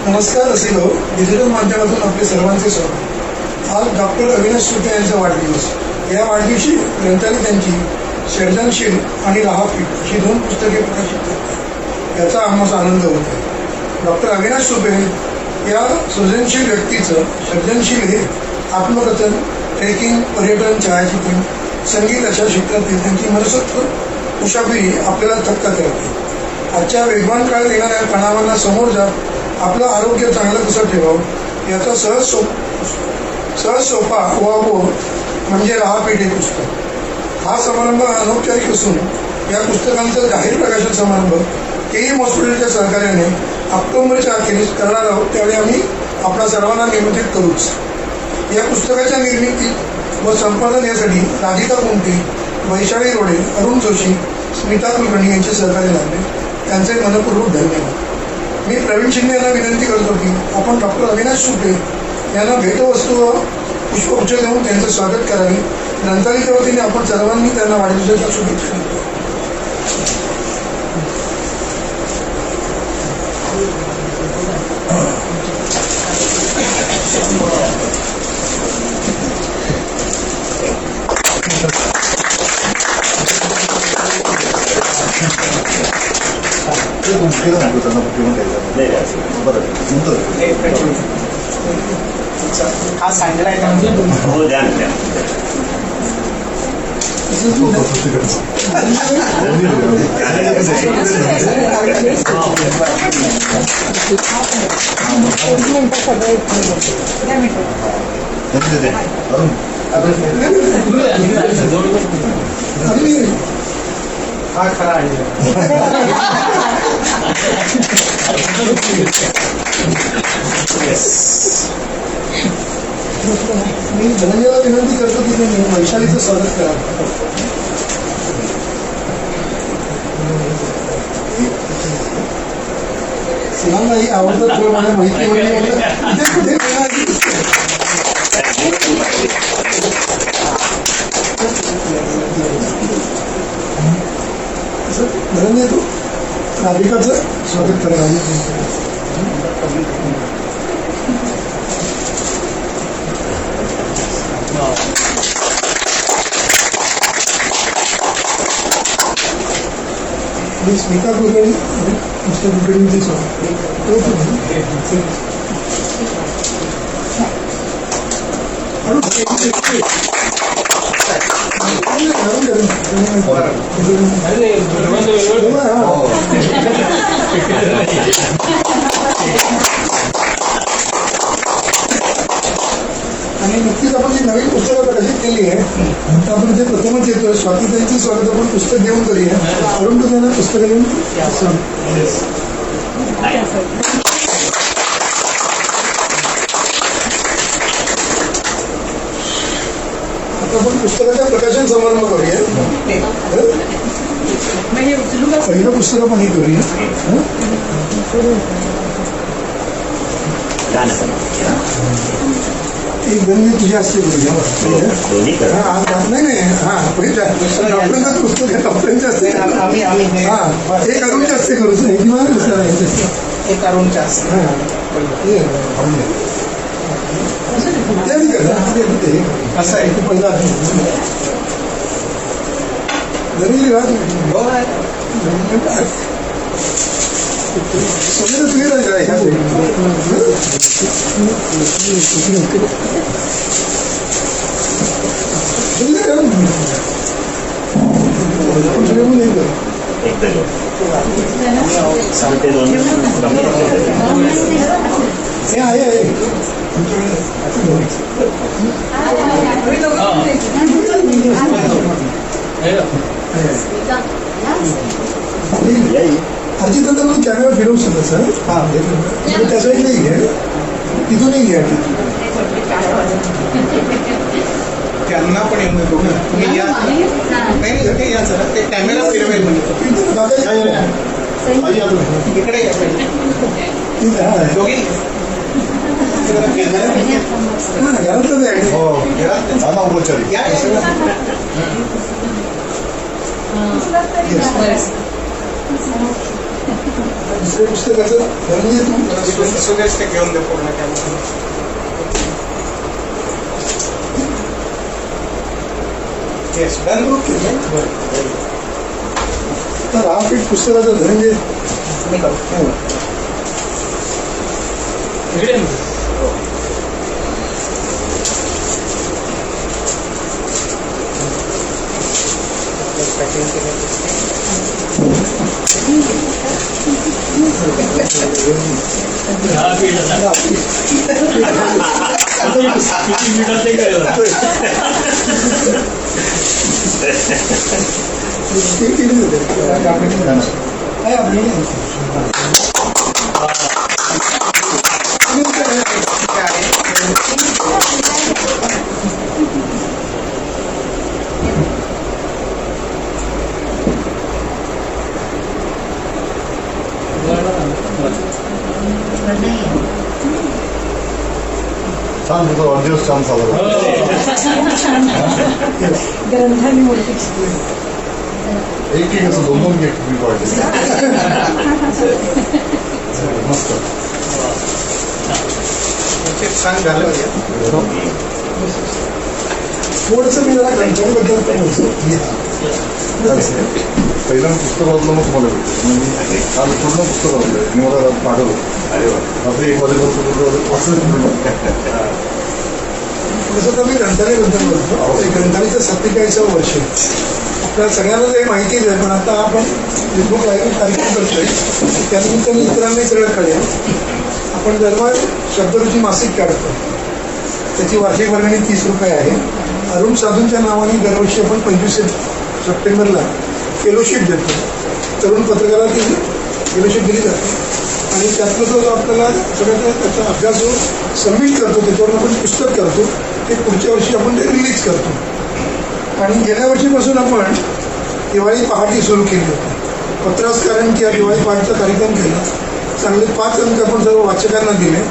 नमस्कार रसिको, डिजिटल माध्यमातून आपले सर्वांचे स्वागत. आज डॉक्टर अविनाश सुपे यांचा वाढदिवस. या वाढदिवशी ग्रंथालय त्यांची सर्जनशील आणि राहापीठ अशी 2 पुस्तके प्रकाशित करतात. याचा आम्हाला आनंद होतो. डॉक्टर अविनाश सुपे या सृजनशील व्यक्तीचं सर्जनशील हे आत्मकथन, ट्रेकिंग, पर्यटन, छायाचित्रण, संगीत अशा क्षेत्रातील त्यांची मनसोक्त मुसाफिरी आपल्याला थक्क करते. आजच्या वेगवान काळात येणाऱ्या तणावांना समोर जात आपलं आरोग्य चांगलं कसं ठेवावं याचा सहज सोपा व्हावं म्हणजे राहापीठ हे पुस्तक. हा समारंभ अनौपचारिक असून या पुस्तकांचा जाहीर प्रकाशन समारंभ केईएम हॉस्पिटलच्या सहकार्याने ऑक्टोबरच्या अखेरीस करणार आहोत. त्यावेळी आम्ही आपल्या सर्वांना निमंत्रित करूच. या पुस्तकाच्या निर्मिती व संपादन यासाठी राधिका कुंटे, वैशाली रोडे, अरुण जोशी, स्मिता कुलकर्णी यांचे सहकार्य लाभले. त्यांचे मनपूर्वक धन्यवाद. मी प्रवीण शिंदे यांना विनंती करतो की आपण डॉक्टर अविनाश सुपे यांना भेटवस्तू व पुष्पगुच्छ देऊन त्यांचं स्वागत करावे. ग्रंथालयाच्या वतीने आपण सर्वांनी त्यांना वाढदिवसाच्या शुभेच्छा देतो. हा सांगलाय का? हो, द्या द्या. हा खरा आहे. मी धनंजयला विनंती करतो की तुम्ही वैशालीचं स्वागत करा. सिंहांनाही आवडतं थोडं मला माहिती म्हणजे धनंजय तू राधिकाचं स्वागत करायला. स्मिता कुलकर्णी, मिस्टर कुलकर्णींचे स्वागत. आणि नुकतीच आपण जी नवीन पुस्तकं प्रकाशित केली आहे आपण जे प्रथमच येतोय स्वातीताईंचं स्वागत आपण पुस्तक घेऊन करूया. अरुण त्यांना पुस्तक घेऊन आता आपण पुस्तकाचा प्रकाशन समारंभ करूया. पहिलं पुस्तक आपण हे करूया. एक गणित तुझ्या असते करूया. नाही हा पहिल्या डॉक्टरांचं पुस्तक आहे. डॉक्टरांचे असते एक अरुणच्या असते करूच नाही किंवा एक अरुणच्या असते. असं आहे ते पहिला जरी सगळं क्लिअर आहे का ह्या हे आहे अर्जितांना म्हणून कॅमेरा फिरवू शकता सर. हा त्या साईडलाही घ्या, तिथूनही घ्या. त्यांना पण येऊन देतो. तुम्ही या नाही या सर, ते कॅमेरा फिरवेल म्हणजे इकडे या दोघी Yes. दुसऱ्या पुस्तकाचं धनंजय तू सुरेश ते घेऊन दे पूर्ण कॅमेरा. Yes done. ओके तर हा पीठ पुस्तकाचं धनंजय मी करतो. हो. पॅकिंग केलं. काय आपली छान तुझा वाढदिवस छान साजरा ग्रंथाने मोठी एक एक असं दोन दोन केक मी वाढले मस्त छान झालं भैया. थोडंसं मी जरा ग्रंथांबद्दल पण पहिलं पुस्तक वाचलं मग तुम्हाला भेटलं काल पूर्ण पुस्तक वाचलं आणि मला पाठवलं रात्री 1 वाजेपर्यंत तसं तर मी ग्रंथालयाबद्दल बोलतो ते ग्रंथालयाचं 47 वर्ष आहे. आपल्या सगळ्यांना ते माहितीच आहे, पण आता आपण फेसबुक लाईव्ह कार्यक्रम करतोय त्यानिमित्ताने इतरांनाही सगळं कळेल. आपण दरबार शब्दरुची मासिक काढतो, त्याची वार्षिक वर्गणी 30 रुपये आहे. अरुण साधूंच्या नावाने दरवर्षी आपण 25 सप्टेंबरला फेलोशिप देतो. तरुण पत्रकाराला ती फेलोशिप दिली जाते आणि त्यातलं जो आपल्याला सगळं त्याचा अभ्यास जो सबमिट करतो त्याच्यावर आपण पुस्तक करतो ते पुढच्या वर्षी आपण ते रिलीज करतो. आणि गेल्या वर्षीपासून आपण दिवाळी पहाटे सुरू केली होती. पत्रास कारण की दिवाळी पहाटेचा कार्यक्रम केला. चांगले 5 अंक आपण सर्व वाचकांना दिले.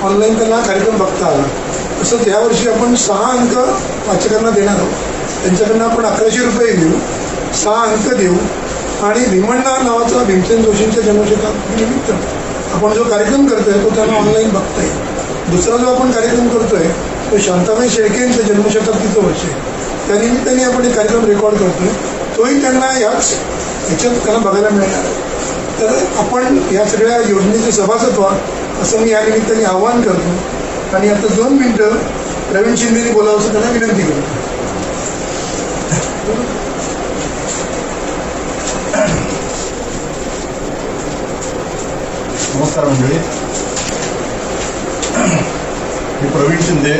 ऑनलाईन त्यांना कार्यक्रम बघता आला. तसंच यावर्षी आपण 6 अंक वाचकांना देणार आहोत. त्यांच्याकडनं आपण 1100 रुपये घेऊ, 6 अंक देऊ आणि भीमण्णा नावाचा भीमसेन जोशींच्या जन्मशताब्दीनिमित्त आपण जो कार्यक्रम करतोय तो त्यांना ऑनलाईन बघता येईल. दुसरा जो आपण कार्यक्रम करतोय तो शांताबाई शेळके यांचं जन्मशताब्दीचं वर्ष आहे. त्यानिमित्ताने आपण एक कार्यक्रम रेकॉर्ड करतोय, तोही त्यांना ह्याच्यात त्यांना बघायला मिळणार आहे. तर आपण या सगळ्या योजनेचे सभासद व्हा असं मी या निमित्ताने आवाहन करतो. आणि आता 2 मिनिटं प्रवीण शिंदेनी बोलावं असं त्यांना विनंती करतो. नमस्कार मंडळी, मी प्रवीण शिंदे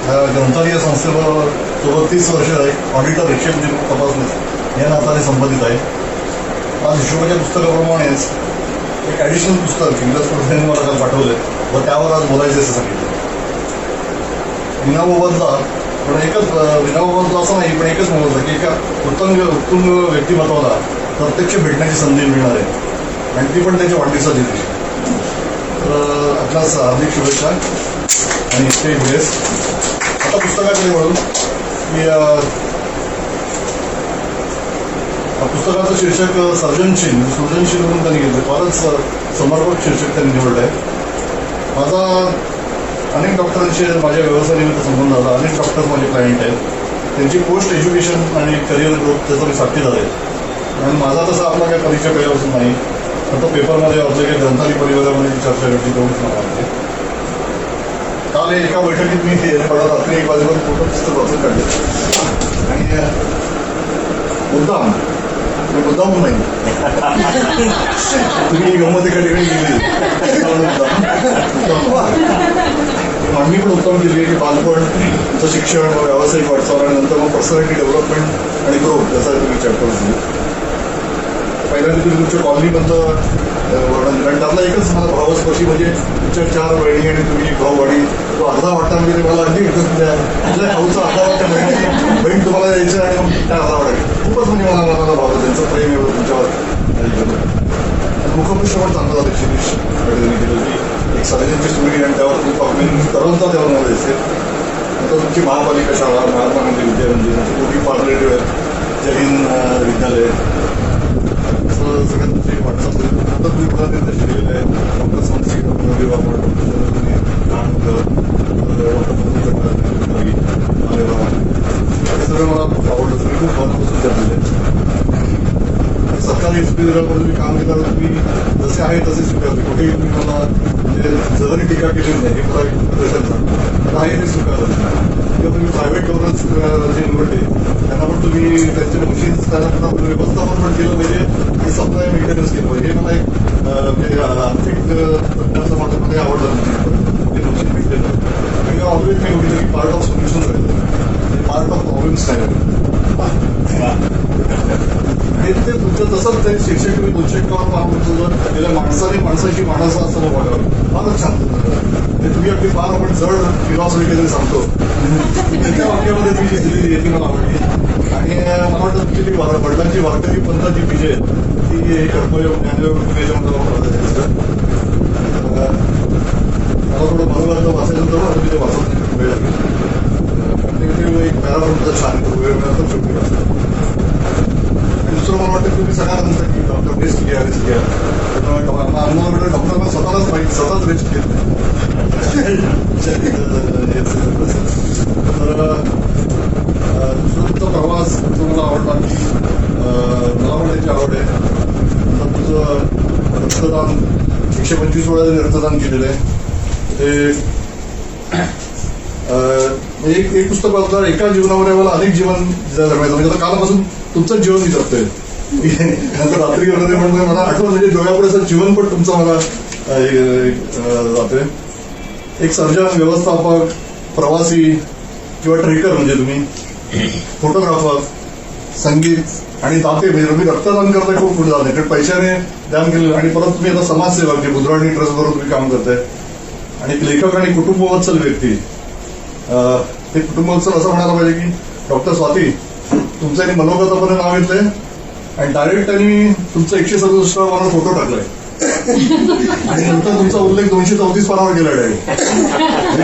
ग्रंथालय संस्थेबरोबर 30 वर्ष ऑडिटर हिशेब तपासणी या नात्याने संबंधित आहे. आज हिशोबाच्या पुस्तकाप्रमाणेच एक ॲडिशनल पुस्तक इंग्रज स्पर्धेने मला काल पाठवलं व त्यावर आज बोलायचं असं सांगितलं. विनाबाबतला पण एकच विनाबाबतला असं नाही, पण एकच म्हणत की एका उत्तुंग व्यक्तिमत्वाला प्रत्यक्ष भेटण्याची संधी मिळणार आहे आणि ती पण त्याच्या वाढदिवसाच्या दिवशी. तर आपल्यास हार्दिक शुभेच्छा आणि स्टे ब्लेस. आता पुस्तकाकडे वळून मी पुस्तकाचं शीर्षक सर्जनशील म्हणून त्यांनी घेतलं. फारच समर्पक शीर्षक त्यांनी निवडलं आहे. माझा अनेक डॉक्टरांशी माझ्या व्यवसायानिमित्त संबंध आला. अनेक डॉक्टर माझे क्लायंट आहेत. त्यांची पोस्ट एज्युकेशन आणि करिअर ग्रोथ त्याचा मी साक्षीदार आहे. आणि माझा तसा आपला काही परिचय पहिल्यापासून नाही, पण तो पेपरमध्ये वाचलं की ग्रंथालय परिवारामध्ये चर्चा घडली तेवढीच मला माहिती. काल एका बैठकीत मी रात्री 1 वाजेपर्यंत पूर्ण पुस्तक वाचून काढले आणि मुद्दाम नाही तुम्ही गंमत एका ठिकाणी गेली आम्ही पण उत्तम केली की बालपणचं शिक्षण व्यावसायिक वाटचाल आणि नंतर मग पर्सनॅलिटी डेव्हलपमेंट आणि ग्रोथ याचा तुम्ही चॅप्टर दिली. पहिल्यांदा तुम्ही तुमच्या कॉलनीबद्दल वर्णन दिलं आणि त्यातला एकच मला भावस्पर्शी म्हणजे तुमच्या 4 बहिणी आणि तुम्ही भाऊ आणि तो अर्धा वाटता म्हणजे मला अगदी तुमच्या भाऊचा अर्धा वाटता बहीण तुम्हाला यायचं आणि मग त्या अर्धा वाटायचं खूपच म्हणजे मला मनाला भावलं त्यांचं प्रेम एवढं तुमच्यावर. मुखपृष्ठ पण चांगलं झालं शिरीष केलं की एक सर्जनची स्टोरी आणि त्यावर खूप आपली तरुणता त्यावर मला दिसेल. नंतर तुमची महापालिका शाळा, महात्मा गांधी विद्यामंदिर, मोठी पार्लरेटिव्ह आहे, जय हिंद विद्यालय, सगळ्यात तुमची वाटचाल तुम्ही दिशानिर्देश दिलेले आहेत. डॉक्टर संस्थी, डॉक्टर रवी बाबा, डॉक्टर शरद कानकर, डॉक्टर हे सगळं मला खूप आवडलं. तुम्ही खूप मनापासून ठरलेले. सरकारी हॉस्पिटलमध्ये तुम्ही काम केलं, तुम्ही जसे आहे तसे स्वीकारले. कुठेही तुम्ही मला म्हणजे जरी टीका केली नाही, हे मला प्रेशर सांगतो आहे ते स्वीकारलं. किंवा तुम्ही प्रायव्हेट गव्हर्नन्स जे निवडले त्यांना पण तुम्ही त्यांचे मशीन्स त्यांना पण व्यवस्थापन पण केलं पाहिजे आणि सप्लाय मेंटेनन्स केलं पाहिजे. हे मला एक म्हणजे आर्थिक तत्वाचं माझ्यामध्ये आवडलं ते मशीन मेंटेनन्स. आणि ऑलवेज मी बघितलं की पार्ट ऑफ सोल्युशन राहिलं, पार्ट ऑफ प्रॉब्लेम्स नाही. आणि ते तुमचं तसंच ते शिक्षक तुम्ही 251 पाहून तुमचं गेल्या माणसाने माणसाची माणसं असं मग वाटावं फारच छान. ते तुम्ही अगदी फार आपण जड फिलॉसॉफी काहीतरी सांगतो त्या वाक्यामध्ये तुम्ही दिलेली आहे ती मला आवडली. आणि मला वाटतं तुमची ती वडिलांची वारकरी पंथाची विजय ती हे कर्मयोग ज्ञानयोग त्याच्यामध्ये मला थोडं मनोरंजन वाचायचं तर आता तिथे वाचत नाही वेळ लागेल. एक पॅराग्राफ छान वेळ मिळाला तर शेवटी वाचतो. दुसरं मला वाटतं तुम्ही सगळ्यांना म्हणता की डॉक्टर रेस्ट घ्या रेस्ट घ्या. आम्हाला डॉक्टरना स्वतःलाच माहिती स्वतःच रेस्ट घेत नाही. तर तुमचा प्रवास जो मला आवडला की मला पण त्याची आवड आहे. तुझं रक्तदान 125 वेळा रक्तदान केलेलं आहे. ते एक पुस्तक वाचलं, एका जीवनामध्ये मला अनेक जीवन जगायचं म्हणजे आता कालपासून तुमचं जीवन मी जगतोय. नंतर रात्री वगैरे म्हणून मला आठवण म्हणजे डोळ्यापुढे असं जीवन पण तुमचं मला जातोय. एक सर्जन, व्यवस्थापक, प्रवासी किंवा ट्रेकर म्हणजे तुम्ही, फोटोग्राफर, संगीत आणि दाते म्हणजे तुम्ही रक्तदान करताय खूप पुढे जाते कारण पैशाने दान केलं. आणि परत तुम्ही आता समाजसेवा जे बुधवाणी ट्रस्टबरोबर तुम्ही काम करताय. आणि एक लेखक आणि कुटुंबवत्सल व्यक्ती. ते कुटुंबवत्सल असं म्हणायला पाहिजे की डॉक्टर स्वाती तुमचं यांनी मनोगतापणे नाव घेतलंय आणि डायरेक्ट त्यांनी तुमचं 167 पानावर फोटो टाकलाय आणि नंतर तुमचा उल्लेख 234 पानावर केला डायरेक्ट.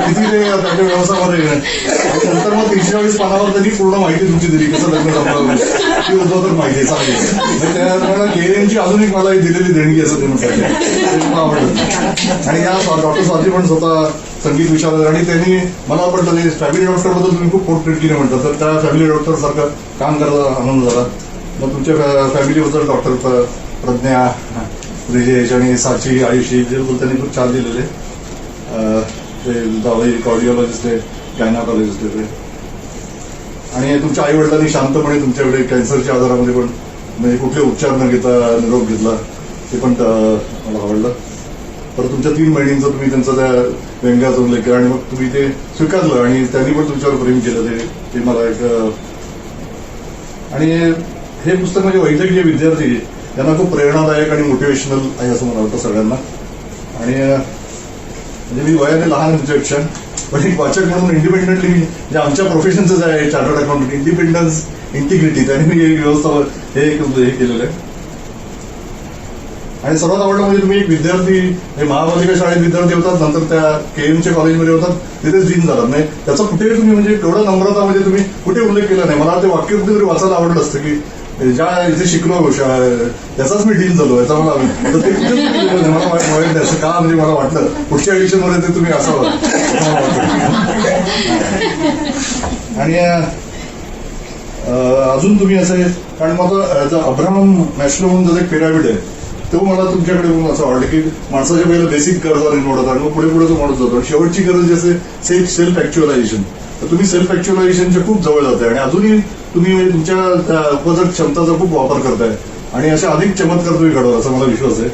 किती ते त्याच्या व्यवसायामध्ये आणि नंतर मग 340 पानावर त्यांनी पूर्ण माहिती तुमची दिली कसं लग्न जमलं ती उद्भवतर माहिती चांगली. म्हणजे त्या केएनची अजून एक मला दिलेली देणगी असं ते म्हटलं ते मला आवडलं. आणि या डॉक्टर स्वाती पण स्वतः संगीत विशारद आणि त्यांनी मला पण फॅमिली डॉक्टरबद्दल तुम्ही खूप पोटतिडकीने म्हणतात तर त्या फॅमिली डॉक्टर सारखं काम करायचा आनंद झाला. मग तुमच्या फॅमिलीबद्दल डॉक्टर प्रज्ञा, ब्रिजेश आणि साची, आयुषी जे त्यांनी खूप छान दिलेले. ते जावई कार्डिओलॉजिस्ट आहे, गायनाकॉलॉजिस्ट आहे. आणि तुमच्या आई वडिलांनी शांतपणे तुमच्याकडे कॅन्सरच्या आजारामध्ये पण म्हणजे कुठले उपचार न घेता निरोप घेतला ते पण मला आवडलं. परत तुमच्या 3 बहिणींचं तुम्ही त्यांचं त्या व्यंग्याचा उल्लेख केला आणि मग तुम्ही ते स्वीकारलं आणि त्यांनी पण तुमच्यावर प्रेम केलं ते मला एक. आणि हे पुस्तक म्हणजे वैद्यकीय विद्यार्थी यांना खूप प्रेरणादायक आणि मोटिवेशनल आहे असं मला वाटतं सगळ्यांना. आणि म्हणजे मी वयाने लहान आहे तुमच्यापेक्षा पण एक वाचक म्हणून इंडिपेंडेंटली म्हणजे आमच्या प्रोफेशनचं जे आहे चार्टर्ड अकाउंटंट इंडिपेंडन्स इंटिग्रिटी त्यांनी मी एक व्यवस्था हे केलेलं आहे. आणि सर्वात आवडलं म्हणजे तुम्ही एक विद्यार्थी हे महापालिका शाळेत विद्यार्थी होतात नंतर त्या केएमच्या कॉलेजमध्ये होतात तिथेच डीन झालात नाही त्याचा कुठेही तुम्ही म्हणजे तेवढा नम्रता म्हणजे तुम्ही कुठे उल्लेख केला नाही. मला ते वाक्य कुठेतरी वाचायला आवडलं असतं की ज्या इथे शिकलो त्याचाच मी डीन झालो याचा मला तर ते कुठेच मला माहिती असं का म्हणजे मला वाटलं पुढच्या एडिशनमध्ये ते तुम्ही असावं. आणि अजून तुम्ही असं कारण माझं अब्राहम मॅस्लो म्हणून जर एक पिरामिड आहे तो मला तुमच्याकडे बघून असं वाटलं की माणसाच्या पहिलं बेसिक गरजा निर्माण होतात आणि मग पुढे पुढे तो माणूस जातो आणि शेवटची गरज जी असे सेल्फ ऍक्च्युअलायझेशन तर तुम्ही सेल्फ ऍक्च्युअलायझेशनच्या खूप जवळ जाताय आणि अजूनही तुम्ही तुमच्या उपजत क्षमताचा खूप वापर करताय आणि अशा अधिक चमत्कार तुम्ही घडवा असा मला विश्वास आहे.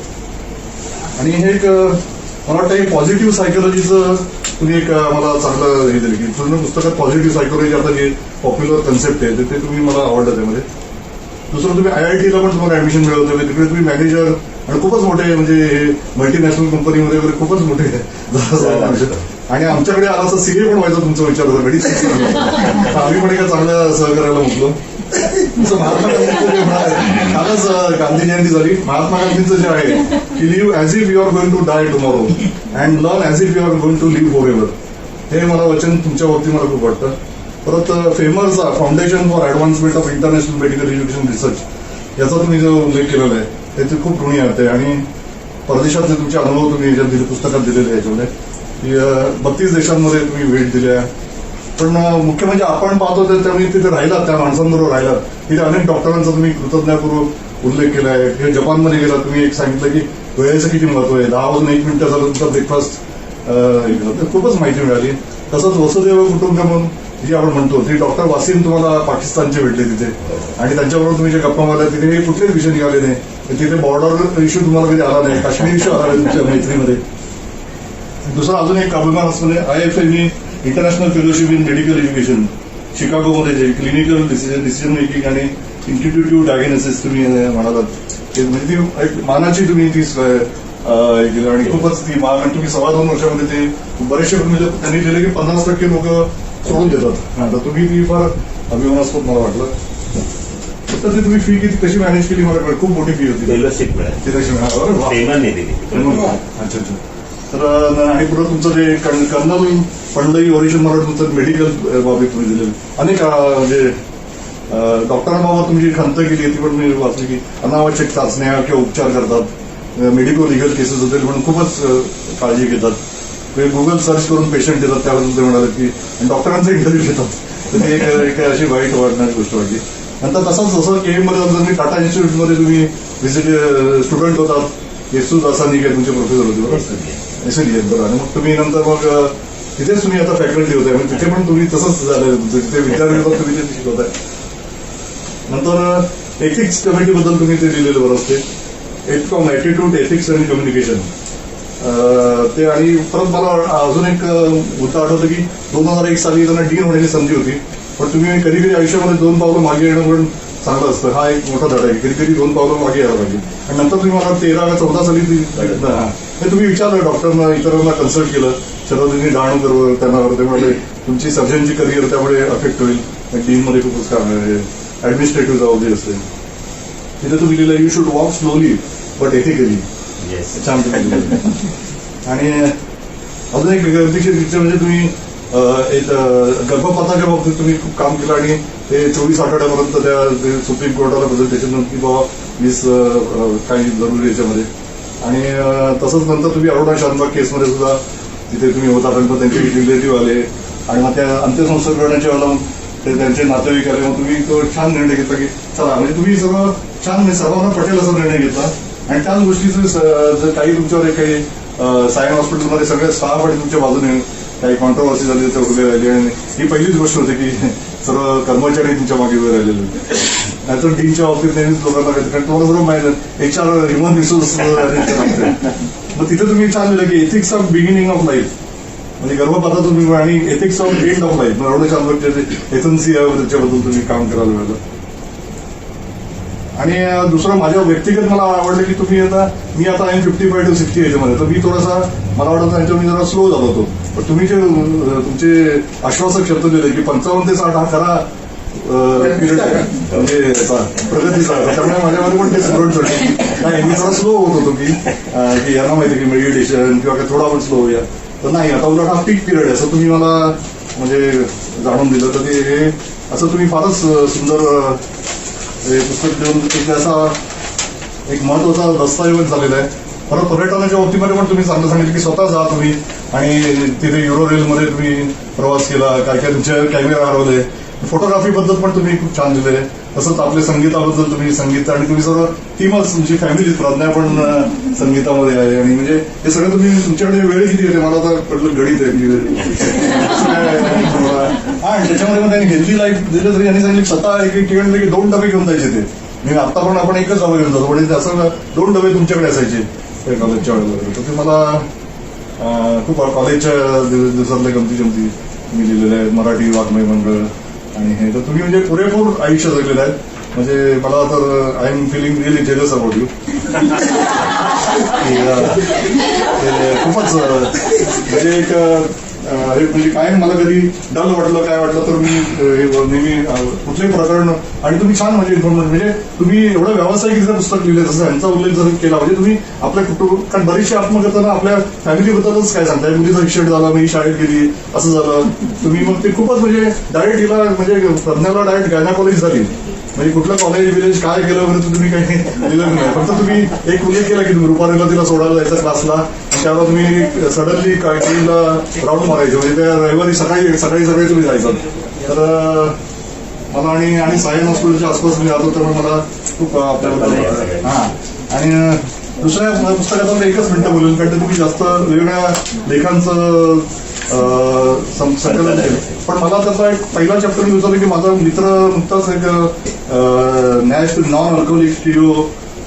आणि हे एक मला वाटतं हे पॉझिटिव्ह सायकोलॉजीचं तुम्ही एक मला चांगलं हे दिलं की पूर्ण पुस्तकात पॉझिटिव्ह सायकोलॉजी आता जे पॉप्युलर कन्सेप्ट आहे ते तुम्ही मला आवडलं त्यामध्ये. दुसरं तुम्ही IITला पण तुम्हाला ऍडमिशन मिळवतं तिकडे तुम्ही मॅनेजर आणि खूपच मोठे म्हणजे मल्टीनॅशनल कंपनीमध्ये वगैरे खूपच मोठे आणि आमच्याकडे आला असं सीए पण व्हायचा तुमचा विचार होता मेडिसिन आम्ही पण एका चांगल्या सहकार्याला म्हटलो. तसं महात्मा गांधींचं जे म्हणाले कालच गांधी जयंती झाली. महात्मा गांधींचं जे आहे की live as if you are going to die tomorrow and learn as if you are going to live forever हे मला वचन तुमच्या बाबतीत मला खूप वाटतं. परत FAIMER foundation for advancement of international medical education research याचा तुम्ही जो उल्लेख केलेला आहे त्याची खूप ऋणी अर्थ आहे. आणि परदेशातले तुमचे अनुभव तुम्ही याच्यात दिले, पुस्तकात दिलेले याच्यामध्ये की 32 देशांमध्ये तुम्ही भेट दिल्या. पण मुख्य म्हणजे आपण पाहतो त्यामुळे तिथे राहिलात, त्या माणसांबरोबर राहिलात. तिथे अनेक डॉक्टरांचा तुम्ही कृतज्ञतापूर्वक उल्लेख केला आहे की जपानमध्ये गेला, तुम्ही एक सांगितलं की वेळेचं किती महत्व आहे. 10 वाजून 1 मिनिटं झालं तुमचा ब्रेकफास्ट, खूपच माहिती मिळाली. तसंच वसुदेव कुटुंबकम जी आपण म्हणतो ती डॉक्टर वासिम तुम्हाला पाकिस्तानचे भेटले तिथे, आणि त्यांच्याबरोबर तुम्ही जे गप्पा मारल्या तिथे हे कुठलेच विषय निघाले नाही. तिथे बॉर्डर इश्यू तुम्हाला कधी आला नाही, काश्मीर इश्यू आला नाही तुमच्या मैत्रीमध्ये. दुसरा अजून एक अभिमान असमध्ये IFME international fellowship in medical education शिकागोमध्ये जे क्लिनिकल डिसिजन मेकिंग आणि इंटिट्यूटिव्ह डायग्नोसिस तुम्ही म्हणालात, ते म्हणजे ती एक मानाची तुम्ही ती केलं, आणि खूपच ती मान. आणि तुम्ही 2.25 वर्षामध्ये ते बरेचसे म्हणजे त्यांनी दिले की 50% लोक सोडून देतात. तर तुम्ही ती फार अभिमानास्पद मला वाटलं. फक्त ती तुम्ही फी किती कशी मॅनेज केली मला कळलं. खूप मोठी फी होती फेलोशिप मिळाली, ती कशी मिळाली. पेमेंट दिली. अच्छा. तर आणि पुढे तुमचं जे कर्नल पंडई ओरिजिन मला तुमचं मेडिकल बाबतीत तुम्ही दिलेलं अनेक म्हणजे डॉक्टरांबाबत तुमची खंत केली ती पण मी वाचली की अनावश्यक चाचण्या किंवा उपचार करतात, मेडिको लिगल केसेस होतील म्हणून खूपच काळजी घेतात. ते गुगल सर्च करून पेशंट देतात, त्याबद्दल ते म्हणाले की डॉक्टरांचा इंटरव्ह्यू घेतात. तर ती एक अशी वाईट वाटणारी गोष्ट वाटली. नंतर तसंच जसं KM मध्ये तुम्ही टाटा इन्स्टिट्यूटमध्ये तुम्ही स्टुडंट होतात, येसूज असा निघे तुमचे प्रोफेसर होते बरोबर, SLE बरोबर. आणि मग तुम्ही नंतर मग तिथेच तुम्ही आता फॅकल्टी होते, म्हणजे तिथे पण तुम्ही तसंच झालं, तिथे विद्यार्थी होतात तुम्ही ते शिकवताय. नंतर एथिक्स कमिटीबद्दल तुम्ही ते दिलेलं बरं असते, एथकॉम ॲटिट्यूड एथिक्स आणि कम्युनिकेशन ते. आणि परत मला अजून एक मुद्दा आठवतं की 2001 साली त्यांना डीन होण्याची संधी होती, पण तुम्ही कधी कधी आयुष्यामध्ये 2 पावलं मागे येणं पण चांगलं असतं. हा एक मोठा धडा आहे, कधी कधी 2 पावलं मागे यायला पाहिजे. आणि नंतर तुम्ही मला 13 का 14 साली हे तुम्ही विचारलं डॉक्टरना, इतरांना कन्सल्ट केलं, शरदनी डाणूकर त्यांना ते म्हणाले तुमची सर्जनची करिअर त्यामुळे अफेक्ट होईल, डीनमध्ये खूपच काम आहे, ऍडमिनिस्ट्रेटिव्ह जबाबदारी असते. तिथे तुम्ही लिहिलं you should walk slowly but ethically. छान तुम्ही लिहिलं. आणि अजून एक गरजेची म्हणजे तुम्ही एक गर्भपाताच्या बाबतीत तुम्ही खूप काम केलं, आणि ते 24 आठवड्यापर्यंत त्या सुप्रीम कोर्टाला प्रेझेंटेशन नव्हती बाबा मीच काही जरुरी याच्यामध्ये. आणि तसंच नंतर तुम्ही अरुणा शानबाग केसमध्ये सुद्धा तिथे तुम्ही होता, पण त्यांचे रिलेटिव्ह आले आणि मग त्या अंत्यसंस्कार करण्याच्या वेळेला ते त्यांचे नातेवाईक आले. मग तुम्ही तो छान निर्णय घेतला की चला, म्हणजे तुम्ही सगळं छान म्हणजे सर्वांना पटेल असा निर्णय घेतला. आणि त्याच गोष्टीचं काही तुमच्यावर काही सायन हॉस्पिटलमध्ये सगळे स्टाफ आणि तुमच्या बाजूने काही कॉन्ट्रोवर्सी झाली, ते उभे राहिले. आणि ही पहिलीच गोष्ट होती की सर्व कर्मचारी तुमच्या मागे उभे राहिलेले होते. नाहीतर डीनच्या बाबतीत नेहमीच लोकांना काही, कारण तुम्हाला सर्व माहिती HR ह्युमन रिसोर्स. मग तिथे तुम्ही छान लिहिलं की ethics of beginning of life, म्हणजे गर्भपाता तुम्ही, आणि ethics of end of life एवढं छान एथन्सी त्याच्याबद्दल तुम्ही काम करायला मिळालं. आणि दुसरं माझ्या व्यक्तिगत मला आवडलं की तुम्ही मी आता आहे 55 to 60 याच्यामध्ये, तर मी थोडासा मला वाटतं त्यांच्यावर मी जरा स्लो झालो होतो. पण तुम्ही जे तुमचे आश्वासक शब्द दिले की 55 ते 60 हा खरा पिरियड आहे म्हणजे प्रगतीचा, त्यामुळे माझ्यामध्ये पण ते स्टुडंट होते. नाही, मी थोडा स्लो होत होतो की यांना माहिती की मेडिटेशन किंवा थोडा पण स्लो होऊया, तर नाही आता उलट हा पीक पिरियड आहे असं तुम्ही मला म्हणजे जाणून दिलं. तर ते हे असं तुम्ही फारच सुंदर पुस्तक देऊन एक असा एक महत्वाचा दस्तऐवज झालेला आहे. परत पर्यटनाच्या बाबतीमध्ये पण तुम्ही चांगलं सांगितलं की स्वतः जा तुम्ही, आणि तिथे युरो रेलमध्ये तुम्ही प्रवास केला, काय काय तुमचे कॅमेरा हरवले. फोटोग्राफीबद्दल पण तुम्ही खूप छान लिहिले. तसंच आपल्या संगीताबद्दल तुम्ही संगीत, आणि तुम्ही सर्व टीमच तुमची फॅमिली प्रज्ञा पण संगीतामध्ये आहे. आणि म्हणजे हे सगळं तुम्ही तुमच्याकडे वेळ किती येते मला आता कळलं, गणित आहे. आणि त्याच्यामध्ये मग त्यांनी हेल्दी लाईफ दिलं तरी यांनी सांगितलं स्वतः एक ठिकाणी की 2 डबे घेऊन जायचे ते. मी आता पण आपण एकच डबा घेऊन जातो, पण असं 2 डबे तुमच्याकडे असायचे त्या कॉलेजच्या वेळेला. तर ते मला खूप कॉलेजच्या दिवसातल्या गमती मी लिहिलेल्या आहेत. मराठी वाङ्मय मंडळ आणि हे तर तुम्ही म्हणजे पुरेपूर आयुष्य जगलेलं आहे. म्हणजे मला तर I am feeling really jealous about you. खूपच म्हणजे एक म्हणजे काय मला कधी डल वाटलं काय वाटलं तर मी नेहमी कुठलेही प्रकरण, आणि तुम्ही छान म्हणजे इन्फॉर्मेशन, म्हणजे तुम्ही एवढं व्यावसायिक पुस्तक लिहिले जसं यांचा उल्लेख जर केला, म्हणजे तुम्ही आपल्या कुटुंब, कारण बरीचशी आत्मकथना आपल्या फॅमिलीबद्दलच काय सांगताय, मुलीचा ऍक्सिडेंट झाला, मी शाळेत गेली असं झालं. तुम्ही मग ते खूपच म्हणजे डायरेक्ट हिला म्हणजे प्रज्ञाला डायरेक्ट गायनाकॉलॉजी झाली म्हणजे कुठलं कॉलेज विलेज काय केलं वगैरे तर तुम्ही काही दिलं नाही. फक्त तुम्ही एक उल्लेख केला की तुम्ही रुपारेला तिला सोडायला जायचं क्लासला, आणि त्यावर तुम्ही सडनली टीमला राऊंड मारायचे, म्हणजे त्या रविवारी सकाळी सकाळी तुम्ही जायचं. तर मला आणि सायन हॉस्पिटलच्या आसपास मी राहतो, त्यामुळे मला खूप आपल्याबद्दल हां. आणि दुसऱ्या पुस्तकात एकच मिनिटं बोलून, कारण तुम्ही जास्त वेगवेगळ्या लेखांचं संकलन केलं. पण मला त्याचा एक पहिला चॅप्टर मी विचारलं की माझा मित्र नुकताच एक नॅशनल नॉन अल्कोहोलिक स्टिओ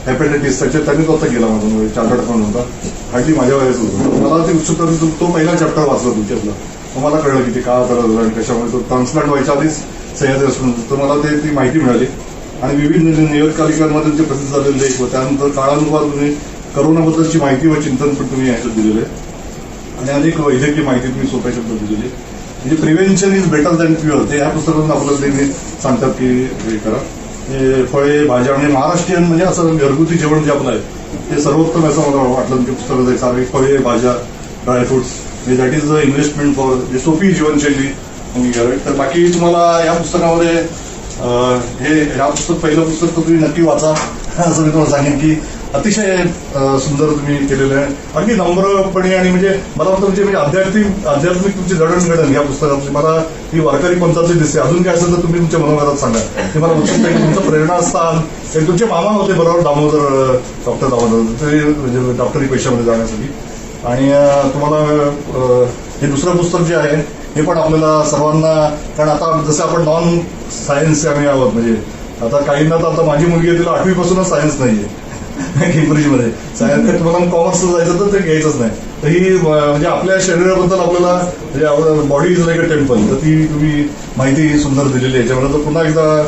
हेपॅटायटिस त्यांनी तो आता गेला माझा चार्टर्ड अकाउंट होता, हार्डली माझ्या वयाच होतं. मला ते उत्सुकता, तो पहिला चॅप्टर वाचला तुमच्यातला, मग मला कळलं की ते का करत आणि कशामुळे तो ट्रान्सप्लांट व्हायच्या आधीच सह्याद्री असून, तर मला ती माहिती मिळाली. आणि विविध नियतकालिकांमध्ये जे प्रसिद्ध झालेले लेख व त्यानंतर काळानुसार तुम्ही करोनाबद्दलची माहिती व चिंतन पण तुम्ही याच्यात दिलेलं आहे, आणि अनेक वैद्यकीय माहिती तुम्ही सोप्या शब्दात दिलेली. म्हणजे prevention is better than cure, ते ह्या पुस्तकातून आपल्याला ते सांगतात की हे करा. हे फळे भाज्या म्हणजे महाराष्ट्रीयन म्हणजे असं घरगुती जेवण जे आपलं आहे ते सर्वोत्तम असं मला वाटलं तुमच्या पुस्तकात आहे. सारे फळे भाज्या ड्रायफ्रुट्स, म्हणजे that is the investment for जे सोपी जीवनशैली तुम्ही करावी. तर बाकी तुम्हाला या पुस्तकामध्ये ह्या पहिलं पुस्तक तर तुम्ही नक्की वाचा असं मी तुम्हाला सांगेन की अतिशय सुंदर तुम्ही केलेलं आहे, अगदी नम्रपणे. आणि म्हणजे मला वाटतं म्हणजे आध्यात्मिक तुमची जडणघडण या पुस्तकात मला ही वारकरी पंथातली दिसते. अजून काय असेल तर तुम्ही तुमच्या मनोगतात सांगा, ते मला उत्सुकता आहे. तुमचं प्रेरणास्थान तुमचे मामा होते बरोबर, डॉक्टर दामोदर, ते म्हणजे डॉक्टरी पेशामध्ये जाण्यासाठी. आणि तुम्हाला हे दुसरं पुस्तक जे आहे हे पण आपल्याला सर्वांना, कारण आता जसं आपण नॉन सायन्स आम्ही आहोत, म्हणजे आता काहींना तर आता माझी मुलगी आहे तिला 8वी पासूनच सायन्स नाहीये केम्ब्रिजमध्ये, सायन्स तुम्हाला कॉमर्सला जायचं तर ते घ्यायचंच नाही. तर ही म्हणजे आपल्या शरीराबद्दल आपल्याला म्हणजे body is like a temple, तर ती तुम्ही माहिती सुंदर दिलेली आहे. याच्यामध्ये तर पुन्हा एकदा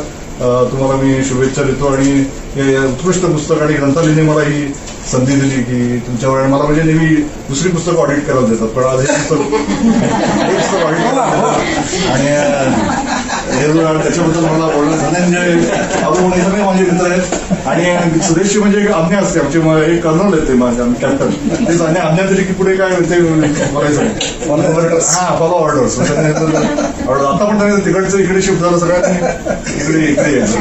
तुम्हाला मी शुभेच्छा देतो. आणि हे उत्कृष्ट पुस्तक आणि ग्रंथालयाने मला ही संधी दिली की तुमच्यावर, आणि मला म्हणजे नेहमी दुसरी पुस्तकं ऑडिट करायला देतात, पण आज हे पुस्तक ऑडिट करायला. आणि त्याच्याबद्दल मला बोलणं धनंजय अरुण हे सगळे माझे मित्र आहेत. आणि सुरेशची म्हणजे एक आज्ञा असते, आमचे एक कर्नल आहेत ते माझे कॅप्टन, तेच आज्ञा दिली की पुढे काय ते बोलायचं, हा फॉलो ऑर्डर्स. आता पण त्यांनी तिकडचं इकडे शिफ्ट झालं, सगळ्यांनी इकडे यायचं.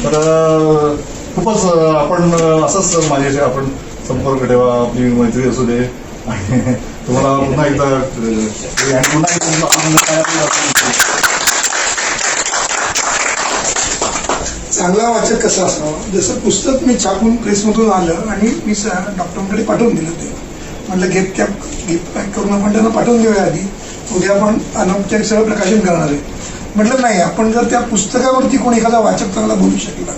तर खूपच आपण असंच माझ्याशी आपण संपर्क ठेवा, आपली मैत्री असू दे. आणि तुम्हाला पुन्हा एकदा चांगला वाचक कसा असावा, जसं पुस्तक मी छापून प्रेसमधून आलं आणि मी डॉक्टरांकडे पाठवून दिलं. ते म्हटलं गिफ्ट पॅक करून आपण त्यांना पाठवून देऊया, आधी उद्या आपण अनौपचारिक सगळं प्रकाशन करणार आहे. म्हटलं नाही, आपण जर त्या पुस्तकावरती कोणी एखादा वाचक चांगला बोलू शकला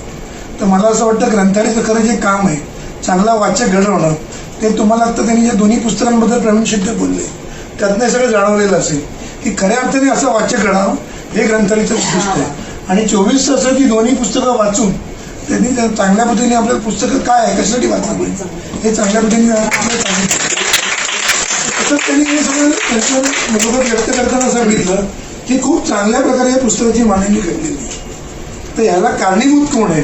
तर मला असं वाटतं ग्रंथालयाचं खरं जे काम आहे चांगला वाचक घडवणं, ते तुम्हाला आता त्यांनी ज्या दोन्ही पुस्तकांबद्दल प्रवीण शिंदे बोलले त्यातनं सगळं जाणवलेलं असेल की खऱ्या अर्थाने असं वाचक घडावं हे ग्रंथालयाचं उद्दिष्ट आहे. आणि 24 तासात ती दोन्ही पुस्तकं वाचून त्यांनी चांगल्या पद्धतीने आपल्याला पुस्तकं काय आहे, कशासाठी वाचलं हे चांगल्या पद्धतीने आपल्याला सांगितलं. तसंच त्यांनी हे सगळं त्यांचं मनोगत व्यक्त करताना सांगितलं की खूप चांगल्या प्रकारे या पुस्तकाची मांडणी घडलेली. तर ह्याला कारणीभूत कोण आहे?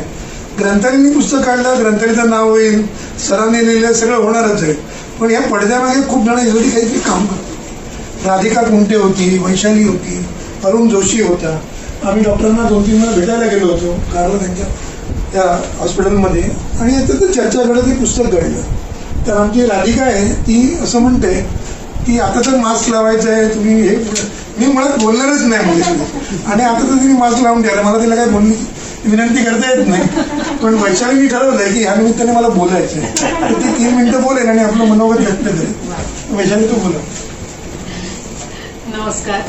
ग्रंथालयाने पुस्तक काढलं, ग्रंथालयाचं नाव होईल, सरांनी लिहिलं, सगळं होणारच आहे. पण या पडद्यामागे खूप जण यासाठी काहीतरी काम करतात. राधिका कुंटे होती, वैशाली होती, अरुण जोशी होता. आम्ही डॉक्टरांना 2-3 वेळा भेटायला गेलो होतो कारला त्यांच्या त्या हॉस्पिटलमध्ये, आणि याच्यात चर्चा घडत हे पुस्तक घडलं. तर आमची राधिका आहे ती असं म्हणते की आता तर मास्क लावायचं आहे, तुम्ही हे, मी मुळात बोलणारच नाही मुलीसोबत, आणि आता तर तुम्ही मास्क लावून ठेवलं, मला तिला काही बोलणी विनंती करता येत नाही. पण वैशालीने ठरवलंय की ह्या निमित्ताने मला बोलायचं आहे, तर ती 3 मिनिटं बोलेल आणि आपलं मनोगत व्यक्त करेल. वैशाली तू बोला. नमस्कार.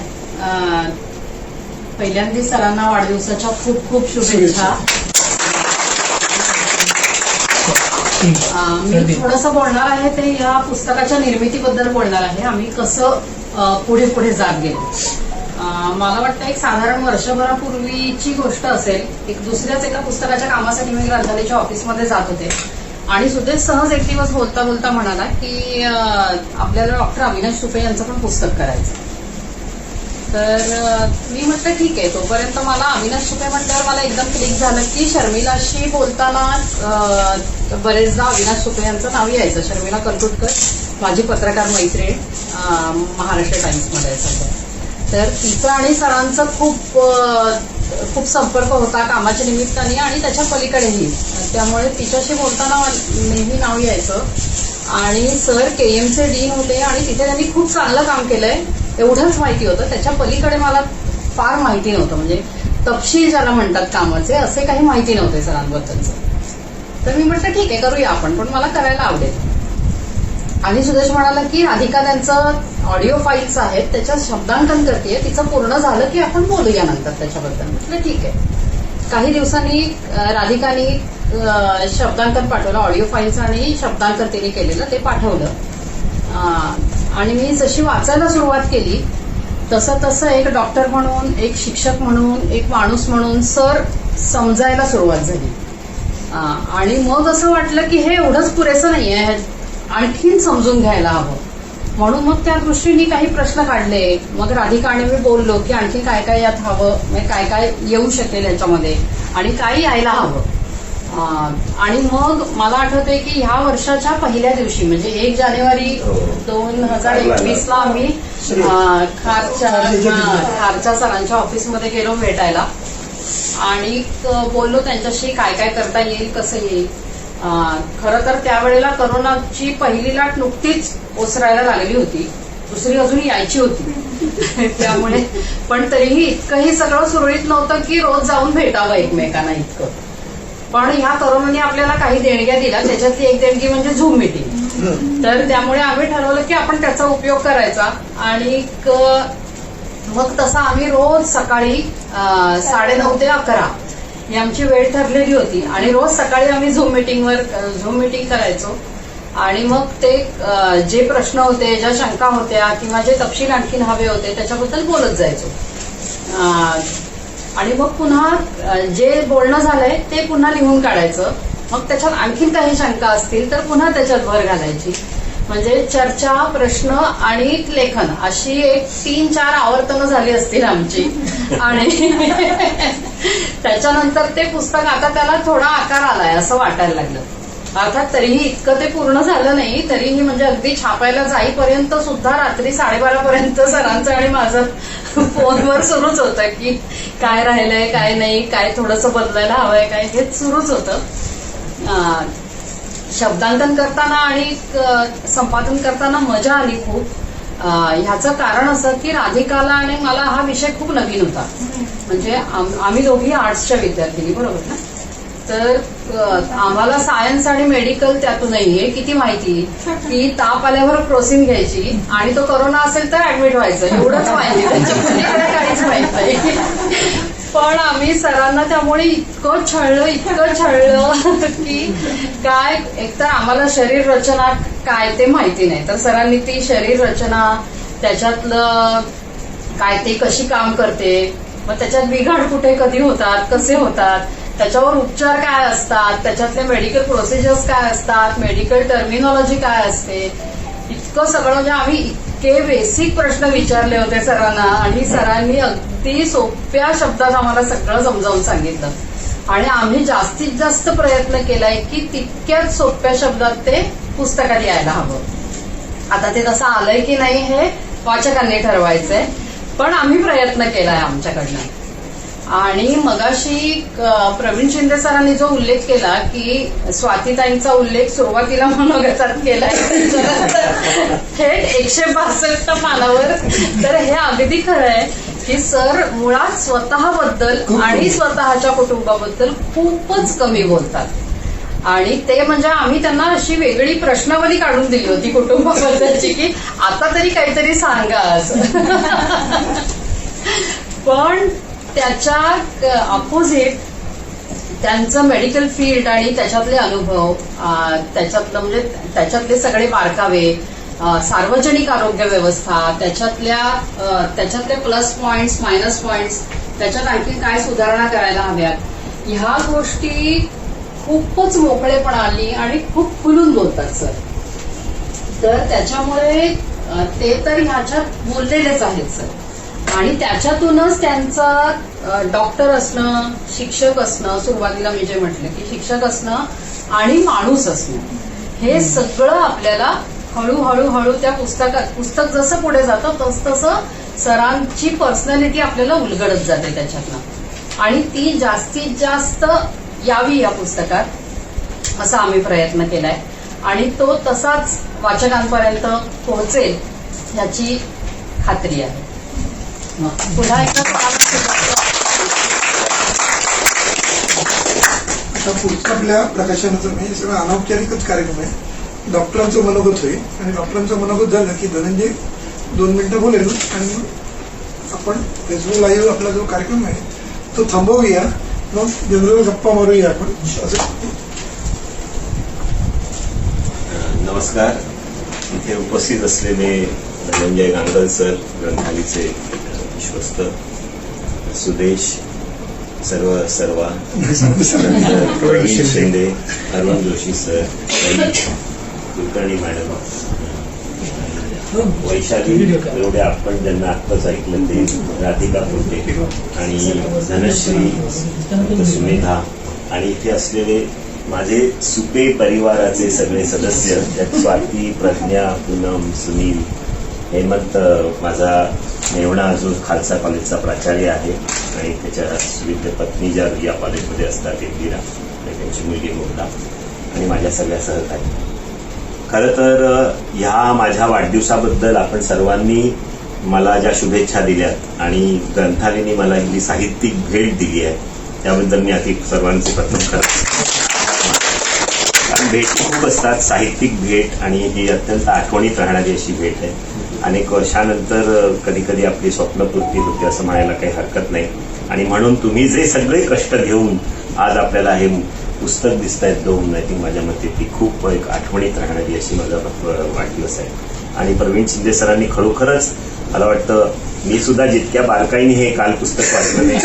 पहिल्यांदा सरांना वाढदिवसाच्या खूप खूप शुभेच्छा. मी थोडंसं बोलणार आहे ते या पुस्तकाच्या निर्मितीबद्दल बोलणार आहे. आम्ही कसं पुढे पुढे जात गेलो. मला वाटतं एक साधारण वर्षभरापूर्वीची गोष्ट असेल. एक दुसऱ्याच एका पुस्तकाच्या कामासाठी मी ग्रंथालयाच्या ऑफिसमध्ये जात होते आणि सुदेश सहज एक दिवस बोलता बोलता म्हणाला की आपल्याला डॉक्टर अविनाश सुपे यांचं पण पुस्तक करायचं. तर मी म्हटलं ठीक आहे. तोपर्यंत मला अविनाश सुपे म्हटल्यावर मला एकदम क्लिक झालं की शर्मिलाशी बोलताना बरेचदा अविनाश सुपे यांचं नाव यायचं. शर्मिला कलकुटकर माझी पत्रकार मैत्रीण, महाराष्ट्र टाइम्समध्ये आहे सध्या. तर तिचं आणि सरांचं खूप खूप संपर्क होता कामाच्या निमित्ताने आणि त्याच्या पलीकडेही. त्यामुळे तिच्याशी बोलताना नेहमी नाव यायचं. आणि सर KMचे डीन होते आणि तिथे त्यांनी खूप चांगलं काम केलंय एवढंच माहिती होतं. त्याच्या पलीकडे मला फार माहिती नव्हतं, म्हणजे तपशील ज्याला म्हणतात कामाचे असे काही माहिती नव्हते सरांबद्दलचं. तर मी म्हटलं ठीक आहे करूया आपण, पण मला करायला आवडेल. आणि सुदेश म्हणाला की राधिका त्यांचं ऑडिओ फाईल्स आहेत त्याच्यात शब्दांकन करते, तिचं पूर्ण झालं की आपण बोलूया नंतर त्याच्याबद्दल. म्हटलं ठीक आहे. काही दिवसांनी राधिकानी शब्दांकन पाठवलं, ऑडिओ फाईल्स आणि शब्दांकन तिने केलेलं ते पाठवलं. आणि मी जशी वाचायला सुरुवात केली तसं तसं एक डॉक्टर म्हणून, एक शिक्षक म्हणून, एक माणूस म्हणून सर समजायला सुरुवात झाली. आणि मग असं वाटलं की हे एवढंच पुरेसं नाहीये, आणखीन समजून घ्यायला हवं. म्हणून मग त्या दृष्टीने काही प्रश्न काढले. मग राधिका आणि मी बोललो की आणखी काय काय यात हवं, म्हणजे काय काय येऊ शकेल याच्यामध्ये आणि काय यायला हवं. आणि मग मला आठवतंय की ह्या वर्षाच्या पहिल्या दिवशी म्हणजे 1 जानेवारी 2021ला आम्ही खारच्या सरांच्या ऑफिसमध्ये गेलो भेटायला आणि बोललो त्यांच्याशी काय काय करता येईल, कसं येईल. खरं तर त्यावेळेला करोनाची पहिली लाट नुकतीच ओसरायला लागली होती, दुसरी अजून यायची होती. त्यामुळे पण तरीही इतकंही सगळं सुरळीत नव्हतं की रोज जाऊन भेटावं एकमेकांना इतकं. पण ह्या करोनाने आपल्याला काही देणग्या दिल्या, त्याच्यातली एक देणगी म्हणजे झूम मीटिंग. तर त्यामुळे आम्ही ठरवलं की आपण त्याचा उपयोग करायचा. आणि मग तसा आम्ही रोज सकाळी 9:30 ते 11 ही आमची वेळ ठरलेली होती आणि रोज सकाळी आम्ही झूम मीटिंग करायचो. आणि मग ते जे प्रश्न होते, ज्या शंका होत्या किंवा जे तपशील आणखीन हवे होते त्याच्याबद्दल बोलत जायचो. आणि मग पुन्हा जे बोलणं झालंय ते पुन्हा लिहून काढायचं. मग त्याच्यात आणखीन काही शंका असतील तर पुन्हा त्याच्यात भर घालायची. म्हणजे चर्चा, प्रश्न आणि लेखन अशी एक 3-4 आवर्तनं झाली असतील आमची. आणि त्याच्यानंतर ते पुस्तक आता त्याला थोडा आकार आलाय असं वाटायला लागलं. अर्थात तरीही इतकं ते पूर्ण झालं नाही, तरीही म्हणजे अगदी छापायला जाईपर्यंत सुद्धा रात्री 12:30 पर्यंत सरांचं आणि माझं फोनवर सुरूच होतं की काय राहिलंय, काय नाही, काय थोडंसं बदलायला हवंय, काय हेच सुरूच होतं. शब्दांकन करताना आणि संपादन करताना मजा आली खूप. ह्याचं कारण असं की राधिकाला आणि मला हा विषय खूप नवीन होता. म्हणजे आम्ही दोघी आर्ट्सच्या विद्यार्थिनी, बरोबर ना. तर आम्हाला सायन्स आणि मेडिकल त्यातूनही हे किती माहिती की ताप आल्यावर प्रोसिन घ्यायची आणि तो करोना असेल तर ऍडमिट व्हायचं, एवढंच माहिती, त्याच्यामध्ये काहीच माहित नाही. पण आम्ही सरांना त्यामुळे इतकं छळलं की काय, एकतर आम्हाला शरीर रचना काय ते माहिती नाही, तर सरांनी ती शरीर रचना, त्याच्यातलं काय ते कशी काम करते, मग त्याच्यात बिघाड कुठे कधी होतात, कसे होतात, त्याच्यावर उपचार काय असतात, त्याच्यातले मेडिकल प्रोसिजर्स काय असतात, मेडिकल टर्मिनॉलॉजी काय असते, इतकं सगळं. म्हणजे आम्ही इतके बेसिक प्रश्न विचारले होते सरांना आणि सरांनी अगदी सोप्या शब्दात आम्हाला सगळं समजावून सांगितलं. आणि आम्ही जास्तीत जास्त प्रयत्न केलाय की तितक्याच सोप्या शब्दात ते पुस्तकात यायला हवं. आता ते तसं आलंय की नाही हे वाचकांनी ठरवायचंय, पण आम्ही प्रयत्न केलाय आमच्याकडनं. आणि मगाशी प्रवीण शिंदे सरांनी जो उल्लेख केला की स्वातीताईंचा उल्लेख सुरुवातीला मनोगतात केलाय थेट 162 पानावर, तर हे अगदी खरं आहे की सर मुळात स्वतःबद्दल आणि स्वतःच्या कुटुंबाबद्दल खूपच कमी बोलतात. आणि ते म्हणजे आम्ही त्यांना अशी वेगळी प्रश्नावली काढून दिली होती कुटुंबाबद्दलची की आता तरी काहीतरी सांगा असं. पण त्याच्या अपोजिट त्यांचं मेडिकल फील्ड आणि त्याच्यातले अनुभव, त्याच्यातलं म्हणजे त्याच्यातले सगळे बारकावे, सार्वजनिक आरोग्य व्यवस्था, त्याच्यातले प्लस पॉइंट्स, मायनस पॉइंट्स, त्याच्यात आणखी काय सुधारणा करायला हव्यात, ह्या गोष्टी खूपच मोकळेपणाने आणि खूप खुलून बोलतात सर. तर त्याच्यामुळे ते तर ह्याच्यात बोललेलेच आहेत सर. आणि त्याच्यातूनच त्यांचं डॉक्टर असणं, शिक्षक असणं, सुरुवातीला मी जे म्हटलं की शिक्षक असणं आणि माणूस असणं, हे सगळं आपल्याला हळूहळू त्या पुस्तक जसं पुढे जातं तसं सरांची पर्सनॅलिटी आपल्याला उलगडत जाते त्याच्यातनं. आणि ती जास्तीत जास्त यावी या पुस्तकात असा आम्ही प्रयत्न केलाय आणि तो तसाच वाचकांपर्यंत पोहोचेल याची खात्री आहे. पुन्हा एकदा आता पुढचं आपल्या प्रकाशनाचं म्हणजे सगळं अनौपचारिकच कार्यक्रम आहे. डॉक्टरांचं मनोगत होईल आणि डॉक्टरांचं मनोगत झालं की धनंजय 2 मिनिटं बोलेल आणि मग आपण फेसबुक लाईव्ह आपला जो कार्यक्रम आहे तो थांबवूया, मग जनरल गप्पा मारूया आपण असं. नमस्कार. इथे उपस्थित असलेले धनंजय गांगल सर, ग्रंथालीचे विश्वस्त, सुदेश, सर्वा, प्रवीण शिंदे, अरुण जोशी सर, कुलकर्णी मॅडम, वैशाली एवढे आपण ज्यांना आत्ताच ऐकलं ते राधिका पोटे आणि धनश्री, सुमेधा आणि इथे असलेले माझे सुपे परिवाराचे सगळे सदस्य, त्यात स्वाती, प्रज्ञा, पूनम, सुनील, हेमंत, माझा मेवणा जो खालसा कॉलेजचा प्राचार्य आहे आणि त्याच्या सुविद्य पत्नी ज्या या कॉलेजमध्ये असतात इंदिरा आणि त्यांची मुलगी मुग्धा आणि माझ्या सगळ्या सहकारी. खरं तर ह्या माझ्या वाढदिवसाबद्दल आपण सर्वांनी मला ज्या शुभेच्छा दिल्यात आणि ग्रंथालयाने मला ही साहित्यिक भेट दिली आहे त्याबद्दल मी आधी सर्वांचे प्रथम करतो. कारण भेटी खूप असतात, साहित्यिक भेट आणि ही अत्यंत आठवणीत राहणारी अशी भेट आहे. अनेक वर्षानंतर कधी कधी आपली स्वप्नपूर्ती होते असं म्हणायला काही हरकत नाही आणि म्हणून तुम्ही जे सगळे कष्ट घेऊन आज आपल्याला हे पुस्तक दिसत आहेत दोन, आय थिंक माझ्या मते ती खूप एक आठवणीत राहणारी अशी माझा वाढदिवस आहे. आणि प्रवीण शिंदे सरांनी खरोखरच मला वाटतं मी सुद्धा जितक्या बारकाईने हे काल पुस्तक वाचलं नाही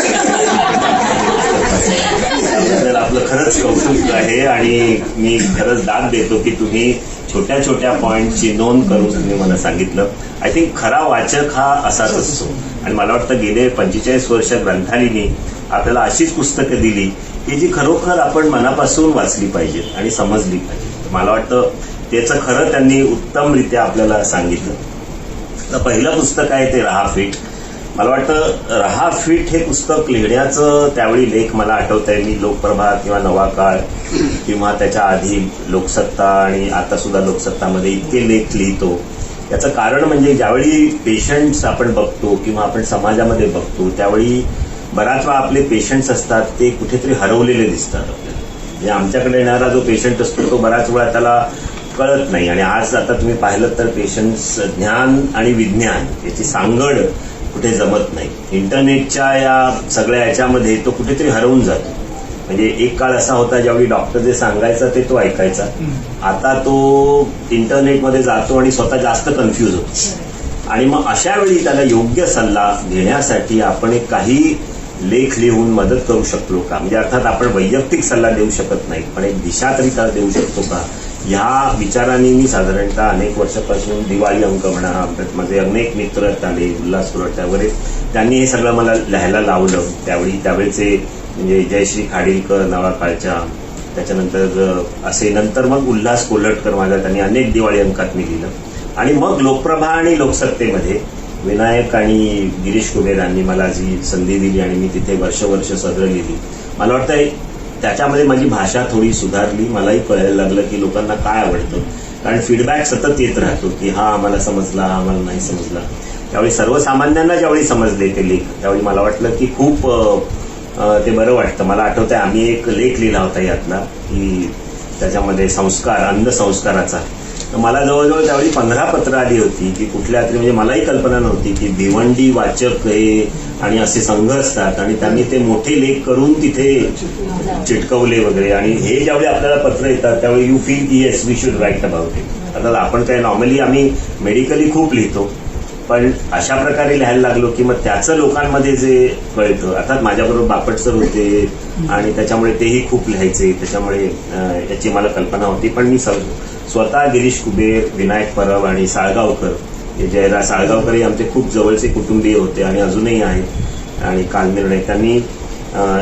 त्याबद्दल आपलं खरंच कौतुक आहे आणि मी खरंच दाद देतो की तुम्ही छोट्या छोट्या पॉईंटची नोंद करून तुम्ही मला सांगितलं. आय थिंक खरा वाचक हा असाच असतो आणि मला वाटतं गेले 45 वर्ष ग्रंथालयाने आपल्याला अशीच पुस्तकं दिली की जी खरोखर आपण मनापासून वाचली पाहिजेत आणि समजली पाहिजेत. मला वाटतं त्याचं खरं त्यांनी उत्तमरित्या आपल्याला सांगितलं. तर पहिलं पुस्तक आहे ते रहा फिट. मला वाटतं रहा फिट हे पुस्तक लिहिण्याचं त्यावेळी लेख मला आठवत आहे. मी लोकप्रभा किंवा नवा काळ किंवा त्याच्या आधी लोकसत्ता आणि आता सुद्धा लोकसत्तामध्ये इतके लेख लिहितो. याचं कारण म्हणजे ज्यावेळी पेशंट्स आपण बघतो किंवा आपण समाजामध्ये बघतो त्यावेळी बराच वेळा आपले पेशंट्स असतात ते कुठेतरी हरवलेले दिसतात आपल्याला. म्हणजे आमच्याकडे येणारा जो पेशंट असतो तो बराच वेळा त्याला कळत नाही आणि आज आता तुम्ही पाहिलं तर पेशंट्स ज्ञान आणि विज्ञान याची सांगड कुठे जमत नाही. इंटरनेटच्या या सगळ्या याच्यामध्ये तो कुठेतरी हरवून जातो. म्हणजे एक काळ असा होता ज्यावेळी डॉक्टर जे सांगायचा ते तो ऐकायचा. आता तो इंटरनेटमध्ये जातो आणि स्वतः जास्त कन्फ्यूज होतो आणि मग अशा वेळी त्याला योग्य सल्ला घेण्यासाठी आपण एक काही लेख लिहून मदत करू शकलो का. म्हणजे अर्थात आपण वैयक्तिक सल्ला देऊ शकत नाही पण एक दिशा तरी त्याला देऊ शकतो का ह्या विचारांनी मी साधारणतः अनेक वर्षापासून दिवाळी अंक म्हणा, माझे अनेक मित्र आले उल्हास कोलट वगैरे त्यांनी हे सगळं मला लिहायला लावलं. त्यावेळेचे म्हणजे जयश्री खाडीलकर नवा काळच्या, त्याच्यानंतर असे नंतर मग उल्हास कोलटकर माझ्या त्यांनी अनेक दिवाळी अंकात मी लिहिलं आणि मग लोकप्रभा आणि लोकसत्तेमध्ये विनायक आणि गिरीश कुबेर यांनी मला जी संधी दिली आणि मी तिथे वर्ष सदर लिहिली. मला वाटतं त्याच्यामध्ये माझी भाषा थोडी सुधारली. मलाही कळायला लागलं की लोकांना काय आवडतं कारण फीडबॅक सतत येत राहतो की हा आम्हाला समजला, आम्हाला नाही समजला. त्यावेळी सर्वसामान्यांना ज्यावेळी समजले ते लेख त्यावेळी मला वाटलं की खूप ते बरं वाटतं. मला आठवतंय आम्ही एक लेख लिहिला होता यातला की त्याच्यामध्ये संस्कार, अंधसंस्काराचा. तर मला जवळजवळ त्यावेळी 15 पत्र आली होती की कुठल्या तरी म्हणजे मलाही कल्पना नव्हती की भिवंडी वाचक हे आणि असे संघ असतात आणि त्यांनी ते मोठे लेख करून तिथे चिटकवले वगैरे. आणि हे ज्यावेळी आपल्याला पत्र येतात त्यावेळी यू फील की yes we should write about it. आता आपण काय नॉर्मली आम्ही मेडिकली खूप लिहितो पण अशा प्रकारे लिहायला लागलो की मग त्याचं लोकांमध्ये जे कळतं. अर्थात माझ्याबरोबर बापट सर होते आणि त्याच्यामुळे तेही खूप लिहायचे, त्याच्यामुळे याची मला कल्पना होती. पण मी स्वतः गिरीश कुबेर, विनायक परब आणि साळगावकर हे जयरा साळगावकर आमचे खूप जवळचे कुटुंबीय होते आणि अजूनही आहेत आणि काल निर्णय त्यांनी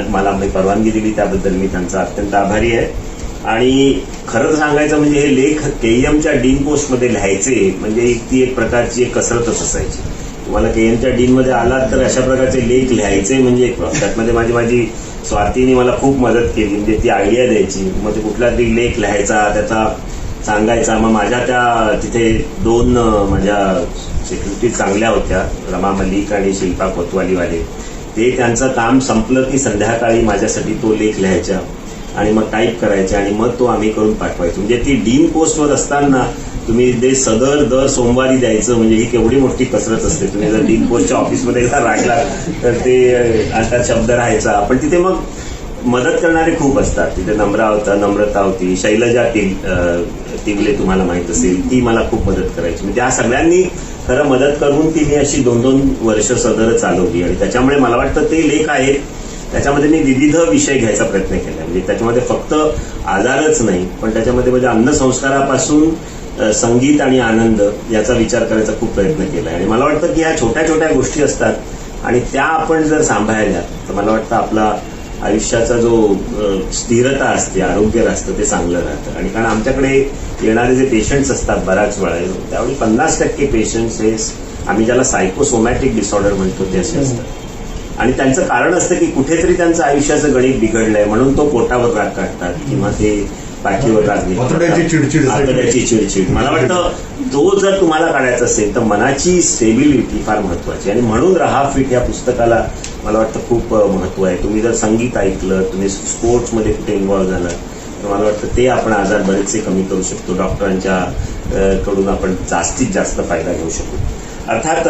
मला परवानगी दिली त्याबद्दल मी त्यांचा अत्यंत आभारी आहे. आणि खरं सांगायचं म्हणजे हे लेख केईएमच्या डीन पोस्टमध्ये लिहायचे म्हणजे ती एक प्रकारची एक कसरतच असायची तुम्हाला केएनच्या डीनमध्ये आलात तर अशा प्रकारचे लेख लिहायचे म्हणजे एक त्यातमध्ये माझी स्वातीने मला खूप मदत केली, म्हणजे ती आयडिया द्यायची, मग ते कुठला तरी लेख लिहायचा, त्याचा सांगायचा. मग माझ्या त्या तिथे 2 माझ्या सेक्रेटरी चांगल्या होत्या, रमा मलिक आणि शिल्पा कोतवालीवाले. ते त्यांचं काम संपलं की संध्याकाळी माझ्यासाठी तो लेख लिहायचा आणि मग टाईप करायचे आणि मग तो आम्ही करून पाठवायचो. म्हणजे ती डीन पोस्टवर असताना तुम्ही ते सदर दर सोमवारी द्यायचं म्हणजे ही केवढी मोठी कसरत असते. तुम्ही जर डीन पोस्टच्या ऑफिसमध्ये राहिला तर ते आता शब्द राहायचा, पण तिथे मग मदत करणारे खूप असतात. तिथे नम्रता होती, शैलजा तिवले तुम्हाला माहित असेल, ती मला खूप मदत करायची. म्हणजे त्या सगळ्यांनी खरं मदत करून तिने अशी 2-2 वर्ष सदर चालवली आणि त्याच्यामुळे मला वाटतं ते लेख आहेत त्याच्यामध्ये मी विविध विषय घ्यायचा प्रयत्न केला. म्हणजे त्याच्यामध्ये फक्त आजारच नाही, पण त्याच्यामध्ये म्हणजे अन्नसंस्कारापासून संगीत आणि आनंद याचा विचार करायचा खूप प्रयत्न केला. आणि मला वाटतं की ह्या छोट्या छोट्या गोष्टी असतात आणि त्या आपण जर सांभाळल्या तर मला वाटतं आपला आयुष्याचा जो स्थिरता असते, आरोग्य असतं ते चांगलं राहतं. आणि कारण आमच्याकडे येणारे जे पेशंट्स असतात बऱ्याच वेळा त्यावेळी 50% पेशंट्स हे आम्ही ज्याला सायकोसोमॅटिक डिसऑर्डर म्हणतो ते असे असतात आणि त्यांचं कारण असतं की कुठेतरी त्यांचं आयुष्याचं गणित बिघडलंय म्हणून तो पोटावर राग काढतात किंवा ते पाठीवर राग आतड्याची चिडचिड. मला वाटतं तो जर तुम्हाला काढायचा असेल तर मनाची स्टेबिलिटी फार महत्वाची आणि म्हणून रहा फिट या पुस्तकाला मला वाटतं खूप महत्व आहे. तुम्ही जर संगीत ऐकलं, तुम्ही स्पोर्ट्समध्ये कुठे इन्व्हॉल्व्ह झाला तर मला वाटतं ते आपण आजार बरेचसे कमी करू शकतो. डॉक्टरांच्या कडून आपण जास्तीत जास्त फायदा घेऊ शकतो. अर्थात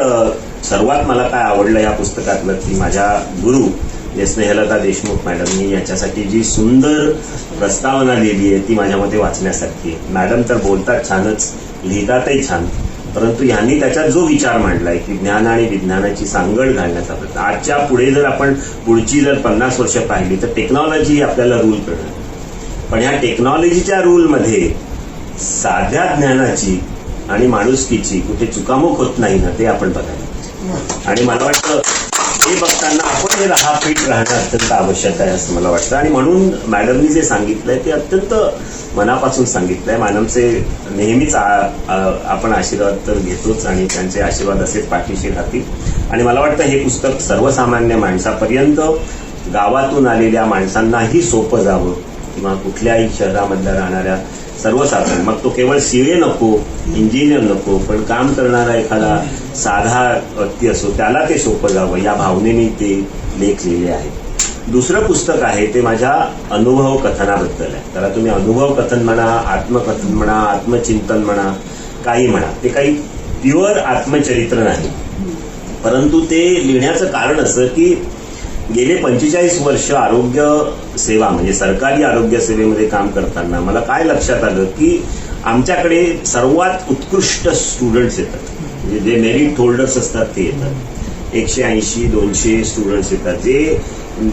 सर्वात मला काय आवडलं या पुस्तकातलं की माझ्या गुरु स्नेहलता देशमुख मॅडमनी याच्यासाठी जी सुंदर प्रस्तावना लिहिली आहे ती माझ्या मते वाचण्यासारखी आहे. मॅडम तर बोलतात छानच, लिहितातही छान, परंतु यांनी त्याच्यात जो विचार मांडलाय की ज्ञान आणि विज्ञानाची सांगड घालण्याचा प्रयत्न. आजच्या पुढे जर आपण पुढची जर 50 वर्ष पाहिली तर टेक्नॉलॉजी आपल्याला रूल करणार, पण ह्या टेक्नॉलॉजीच्या रूलमध्ये साध्या ज्ञानाची आणि माणुसकीची कुठे चुकामुक होत नाही ना ते आपण बघायला. आणि मला वाटतं हे बघताना आपण हे रहा फिट राहणं अत्यंत आवश्यक आहे असं मला वाटतं. आणि म्हणून मॅडमनी जे सांगितलंय ते अत्यंत मनापासून सांगितलंय. मॅडमचे नेहमीच आपण आशीर्वाद तर घेतोच आणि त्यांचे आशीर्वाद असेच पाठीशी राहतील. आणि मला वाटतं हे पुस्तक सर्वसामान्य माणसापर्यंत, गावातून आलेल्या माणसांनाही सोपं जावं किंवा कुठल्याही शहरामधल्या राहणाऱ्या सर्वसाधारण, मग तो केवळ सीए नको, इंजिनियर नको, पण काम करणारा एखादा साधा व्यक्ती असो त्याला ते सोपं जावं या भावनेने ते लेख लिहिले आहेत. दुसरं पुस्तक आहे ते माझ्या अनुभव कथनाबद्दल आहे. त्याला तुम्ही अनुभव कथन म्हणा, आत्मकथन म्हणा, आत्मचिंतन म्हणा, काही म्हणा. ते काही प्युअर आत्मचरित्र नाही, परंतु ते लिहिण्याचं कारण असं की गेले 45 वर्ष आरोग्य सेवा म्हणजे सरकारी आरोग्य सेवेमध्ये काम करताना मला काय लक्षात आलं की आमच्याकडे सर्वात उत्कृष्ट स्टुडंट्स येतात, म्हणजे जे मेरिट होल्डर्स असतात ते येतात. 180-200 स्टुडंट्स येतात, जे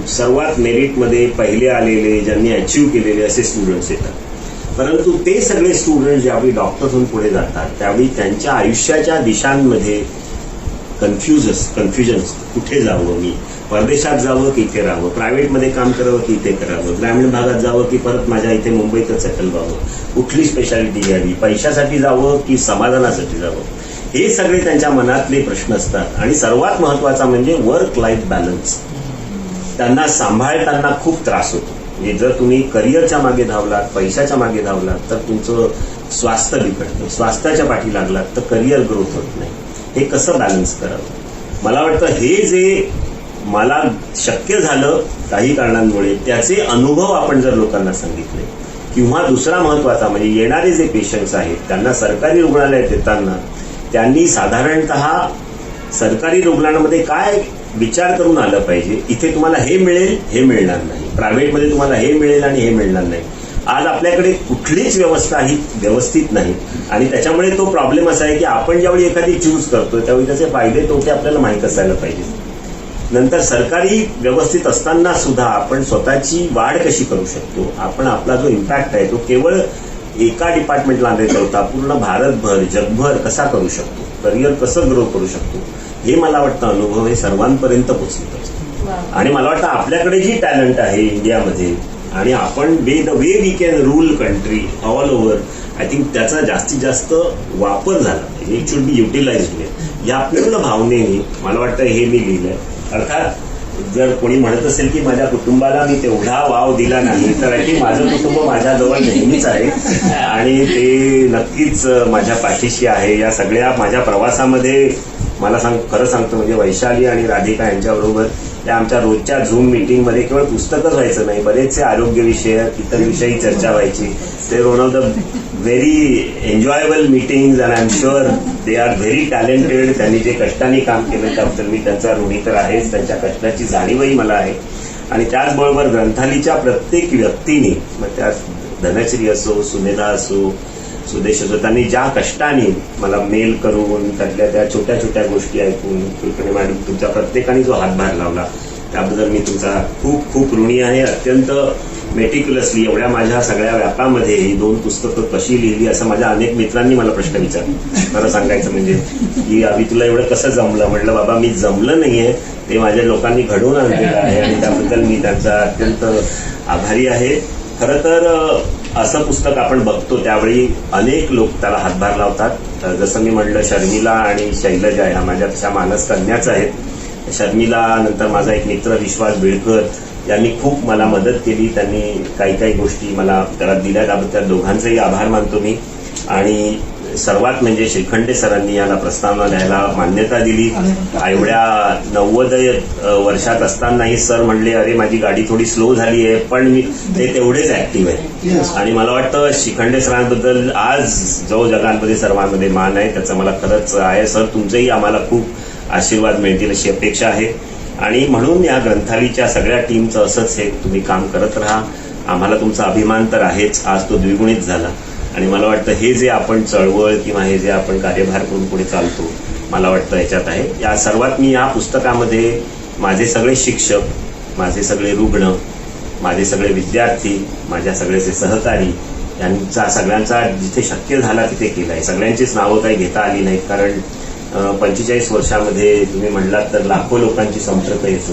सर्वात मेरिटमध्ये पहिले आलेले, ज्यांनी अचीव्ह केलेले असे स्टुडंट्स येतात. परंतु ते सगळे स्टुडंट ज्यावेळी डॉक्टर होऊन पुढे जातात त्यावेळी त्यांच्या आयुष्याच्या दिशांमध्ये कन्फ्युजन, कुठे जावं, मी परदेशात जावं की इथे राहावं, प्रायव्हेटमध्ये काम करावं की इथे करावं, ग्रामीण भागात जावं की परत माझ्या इथे मुंबईतच सेटल व्हावं, कुठली स्पेशालिटी घ्यावी, पैशासाठी जावं की समाधानासाठी जावं, हे सगळे त्यांच्या मनातले प्रश्न असतात. आणि सर्वात महत्वाचा म्हणजे वर्क लाईफ बॅलन्स त्यांना सांभाळताना खूप त्रास होतो. म्हणजे जर तुम्ही करिअरच्या मागे धावलात, पैशाच्या मागे धावलात तर तुमचं स्वास्थ्य बिघडतं, स्वास्थ्याच्या पाठी लागलात तर करिअर ग्रोथ होत नाही. हे कसं बॅलन्स करावं, मला वाटतं हे जे मला शक्य झालं काही कारणांमुळे त्याचे अनुभव आपण जर लोकांना सांगितले, किंवा दुसरा महत्वाचा म्हणजे येणारे जे पेशंट्स आहेत त्यांना सरकारी रुग्णालयात येताना त्यांनी साधारणतः सरकारी रुग्णालयामध्ये काय विचार करून आलं पाहिजे, इथे तुम्हाला हे मिळेल, हे मिळणार नाही, प्रायव्हेटमध्ये तुम्हाला हे मिळेल आणि हे मिळणार नाही. आज आपल्याकडे कुठलीच व्यवस्था ही व्यवस्थित नाही आणि त्याच्यामुळे तो प्रॉब्लेम असा आहे की आपण ज्यावेळी एखादी चूज करतो त्यावेळी त्याचे फायदे तोटे आपल्याला माहीत असायला पाहिजे. नंतर सरकारी व्यवस्थित असताना सुद्धा आपण स्वतःची वाढ कशी करू शकतो, आपण आपला जो इम्पॅक्ट आहे तो केवळ एका डिपार्टमेंटला न करता पूर्ण भारतभर, जगभर कसा करू शकतो, करिअर कसं ग्रो करू शकतो, हे मला वाटतं अनुभव हे सर्वांपर्यंत पोचले पाहिजे. आणि मला वाटतं आपल्याकडे जी टॅलेंट आहे इंडियामध्ये आणि आपण the way we can rule country all over, I think त्याचा जास्तीत जास्त वापर झाला पाहिजे. It should be utilized. या पूर्ण भावनेने मला वाटतं हे मी लिहिलंय. अर्थात जर कोणी म्हणत असेल की माझ्या कुटुंबाला मी तेवढा वाव दिला नाही, तर की माझं कुटुंब माझ्याजवळ नेहमीच आहे आणि ते नक्कीच माझ्या पाठीशी आहे. या सगळ्या माझ्या प्रवासामध्ये मला खरं सांगतो म्हणजे वैशाली आणि राधिका यांच्याबरोबर त्या आमच्या रोजच्या झूम मीटिंगमध्ये केवळ पुस्तकच व्हायचं नाही, बरेचसे आरोग्यविषयक इतर विषयी चर्चा व्हायची. ते one of the very enjoyable meetings and I am sure they are very talented. त्यांनी जे कष्टाने काम केलं त्याबद्दल मी त्यांचा ऋणी तर आहेच, त्यांच्या कष्टाची जाणीवही मला आहे. आणि त्याचबरोबर ग्रंथालीच्या प्रत्येक व्यक्तीने, मग त्यात धनश्री असो, सुनेधा असो, सुदेश असो, त्यांनी ज्या कष्टाने मला मेल करून त्यातल्या त्या छोट्या छोट्या गोष्टी ऐकून कुलकर्णी मॅडम तुमच्या प्रत्येकाने जो हातभार लावला त्याबद्दल मी तुमचा खूप खूप ऋणी आहे. अत्यंत मेटिक्युलसली एवढ्या माझ्या सगळ्या व्यापामध्ये ही 2 पुस्तकं कशी लिहिली असं माझ्या अनेक मित्रांनी मला प्रश्न विचारला. खरं सांगायचं म्हणजे की अभि तुला एवढं कसं जमलं. म्हटलं बाबा मी जमलं नाहीये, ते माझ्या लोकांनी घडवून आणलेलं आहे आणि त्याबद्दल मी त्यांचा अत्यंत आभारी आहे. खरं तर असं पुस्तक आपण बघतो त्यावेळी अनेक लोक त्याला हातभार लावतात. जसं मी म्हटलं शर्मिला आणि शैलजा ह्या माझ्या तशा मानस कन्याच आहेत. शर्मिला नंतर माझा एक मित्र विश्वास बिळकर यांनी खूप मला मदत केली. त्यांनी काही काही गोष्टी मला त्याला दिल्या, त्याबद्दल दोघांचेही आभार मानतो मी. आणि सर्वात म्हणजे श्रीखंडे सरांनी याला प्रस्तावना द्यायला मान्यता दिली. एवढ्या 90 वर्षात असतानाही सर म्हणले अरे माझी गाडी थोडी स्लो झाली आहे, पण मी ते तेवढेच ऍक्टिव्ह आहे. आणि मला वाटतं श्रीखंडे सरांबद्दल आज जो जगांमध्ये सर्वांमध्ये मान आहे त्याचं मला खरंच आहे. सर तुमचेही आम्हाला खूप आशीर्वाद मिळतील अशी अपेक्षा आहे. आणि म्हणून या ग्रंथालीच्या सगळ्या टीमचं असंच हे तुम्ही काम करत राहा. आम्हाला तुमचा अभिमान तर आहेच, आज तो द्विगुणित झाला. आणि मला वाटतं हे जे आपण चळवळ किंवा हे जे आपण कार्यभार करून पुढे चालतो मला वाटतं याच्यात आहे. या सर्वात मी या पुस्तकामध्ये माझे सगळे शिक्षक, माझे सगळे रुग्ण, माझे सगळे विद्यार्थी, माझ्या सगळेचे सहकारी यांचा सगळ्यांचा जिथे शक्य झाला तिथे केलं आहे. सगळ्यांचीच नावं काही घेता आली नाहीत कारण 45 वर्षामध्ये तुम्ही म्हणलात तर लाखो लोकांची संपर्क येतो,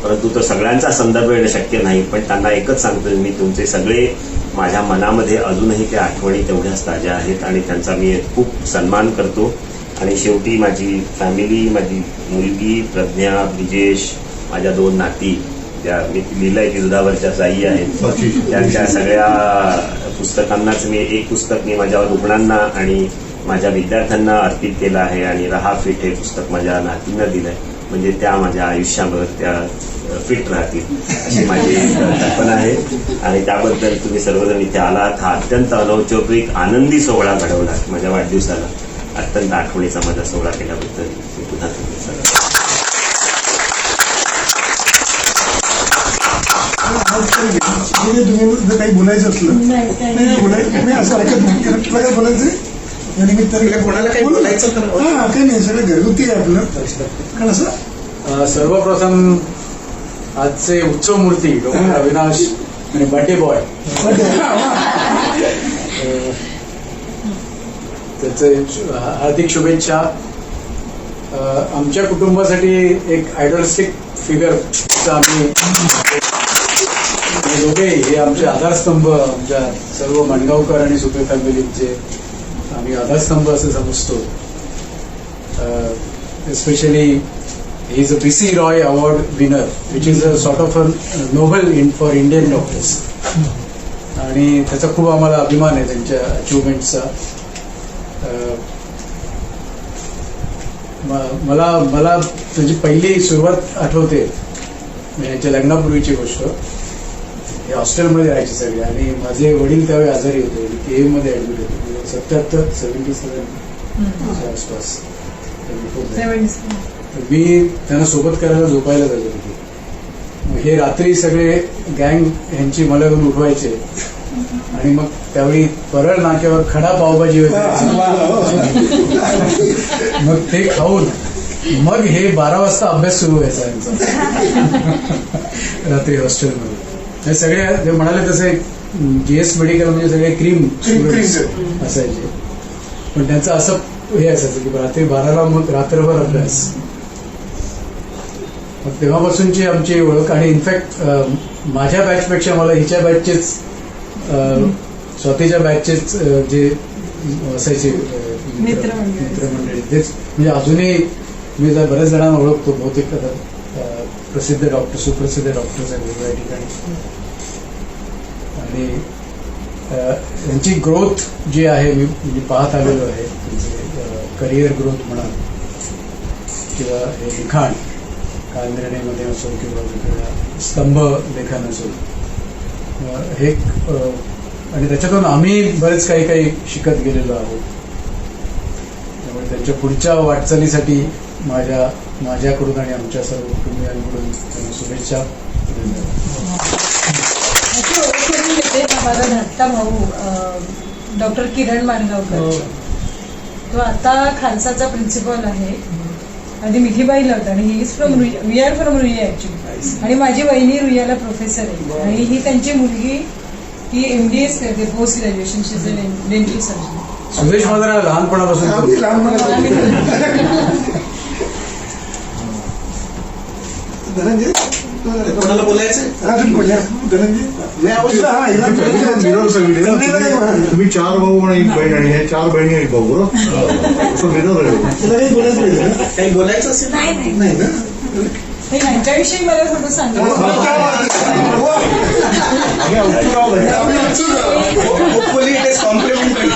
परंतु तो सगळ्यांचा संदर्भ येणं शक्य नाही. पण त्यांना एकच सांगतो मी तुमचे सगळे माझ्या मनामध्ये अजूनही त्या आठवणी तेवढ्याच ताज्या आहेत आणि त्यांचा मी खूप सन्मान करतो. आणि शेवटी माझी फॅमिली, माझी मुलगी प्रज्ञा, ब्रिजेश, माझ्या 2 नाती ज्या मी लिहिलंय की दुधावरच्या जाई आहेत, त्यांच्या सगळ्या पुस्तकांनाच मी एक पुस्तक मी माझ्या रुग्णांना आणि माझ्या विद्यार्थ्यांना अर्पित केलं आहे आणि रहा फिट हे पुस्तक माझ्या नातींना दिलंय. म्हणजे त्या माझ्या आयुष्याभर त्या फिट राहतील अशी माझी कल्पना आहे. आणि त्याबद्दल तुम्ही सर्वजण इथे आलात. हा अत्यंत अनौपचारिक आनंदी सोहळा घडवला माझ्या वाढदिवसाला. अत्यंत आठवणीचा माझा सोहळा केल्याबद्दल मी पुन्हा तुम्ही काही बोलायचं असलं नाही असं ऐकत नाही. तुला काय बोलायचं या निमित्ताने कोणाला काही बोलायचं तर काही नाही, सगळं घरगुती आहे आपलं. कारण असं सर्वप्रथम आजचे उत्सव मूर्ती डॉक्टर अविनाश आणि बर्थडे बॉय त्याचे हार्दिक शुभेच्छा. आमच्या कुटुंबासाठी एक आयडॉलिस्टिक फिगरचा आम्ही दोघे हे आमचे आधारस्तंभ, आमच्या सर्व मनगावकर आणि सुपे फॅमिलीचे आम्ही आधारस्तंभ असं समजतो. Especially he is a BC Roy Award winner, which is a sort of a Nobel for Indian doctors. आणि त्याचा खूप आम्हाला अभिमान आहे त्यांच्या अचिव्हमेंटचा. मला त्याची पहिली सुरुवात आठवते यांच्या लग्नापूर्वीची गोष्ट. हे हॉस्टेलमध्ये राहायचे सगळे आणि माझे वडील त्यावेळी आजारी होते, KM मध्ये ऍडमिट होते. 77 आसपास. मी त्यांना सोबत करायला झोपायला जायचो तिथे. हे रात्री सगळे गँग ह्यांची मला येऊन उठवायचे आणि मग त्यावेळी परळ नाक्यावर खडा पावभाजी होती. मग ते खाऊन मग हे 12 वाजता अभ्यास सुरू व्हायचा यांचा रात्री हॉस्टेलमध्ये. हे सगळे जे म्हणाले तसे GS मेडिकल म्हणजे सगळे क्रीम असायचे, पण त्यांचं असं हे असायचं की रात्री 12ला मग रात्रभर अभ्यास. मग तेव्हापासूनची आमची ओळख. आणि इनफॅक्ट माझ्या बॅचपेक्षा मला हिच्या बॅचचेच, स्वातीच्या बॅचचेच जे असायचे मित्रमंडळी तेच म्हणजे अजूनही मी बऱ्याच जणांना ओळखतो, बहुतेक प्रसिद्ध डॉक्टर, सुप्रसिद्ध डॉक्टर्स आहेत वेगवेगळ्या ठिकाणी. आणि यांची ग्रोथ जी आहे मी पाहत आलेलो आहे, त्यांचे करिअर ग्रोथ म्हणा किंवा हे लिखाण कालनिर्णयमध्ये असो किंवा वेगवेगळ्या स्तंभ लेखन असो, हे आणि त्याच्यातून आम्ही बरेच काही काही शिकत गेलेलो आहोत. त्यामुळे त्यांच्या पुढच्या वाटचालीसाठी माझ्याकडून आणि आमच्या सर्व कुटुंबियांकडून त्यांना शुभेच्छा. माझा धाकटा भाऊ डॉक्टर किरण माणगावकर, तो आता खालसाचा प्रिन्सिपल आहे. आधी मिठीबाईला होता आणि he is from we are from Ruia actually. आणि माझी वहिनी रुईयाला प्रोफेसर आहे आणि ही त्यांची मुलगी ही MDS करते, post graduation, she is a dental surgeon. Sudesh मात्र लहानपणापासून धनंजय कोणाला बोलायचं अजून कोणी धनंजय तुम्ही 4 भाऊ आणि 1 बहीण आणि हे 4 बहिणी 1 भाऊ बरोबर, असं मिरर आहे. काही बोलायचं असेल नाही नाही ना. यांच्याविषयी मला थोडं सांगा. Hopefully it is complimentary.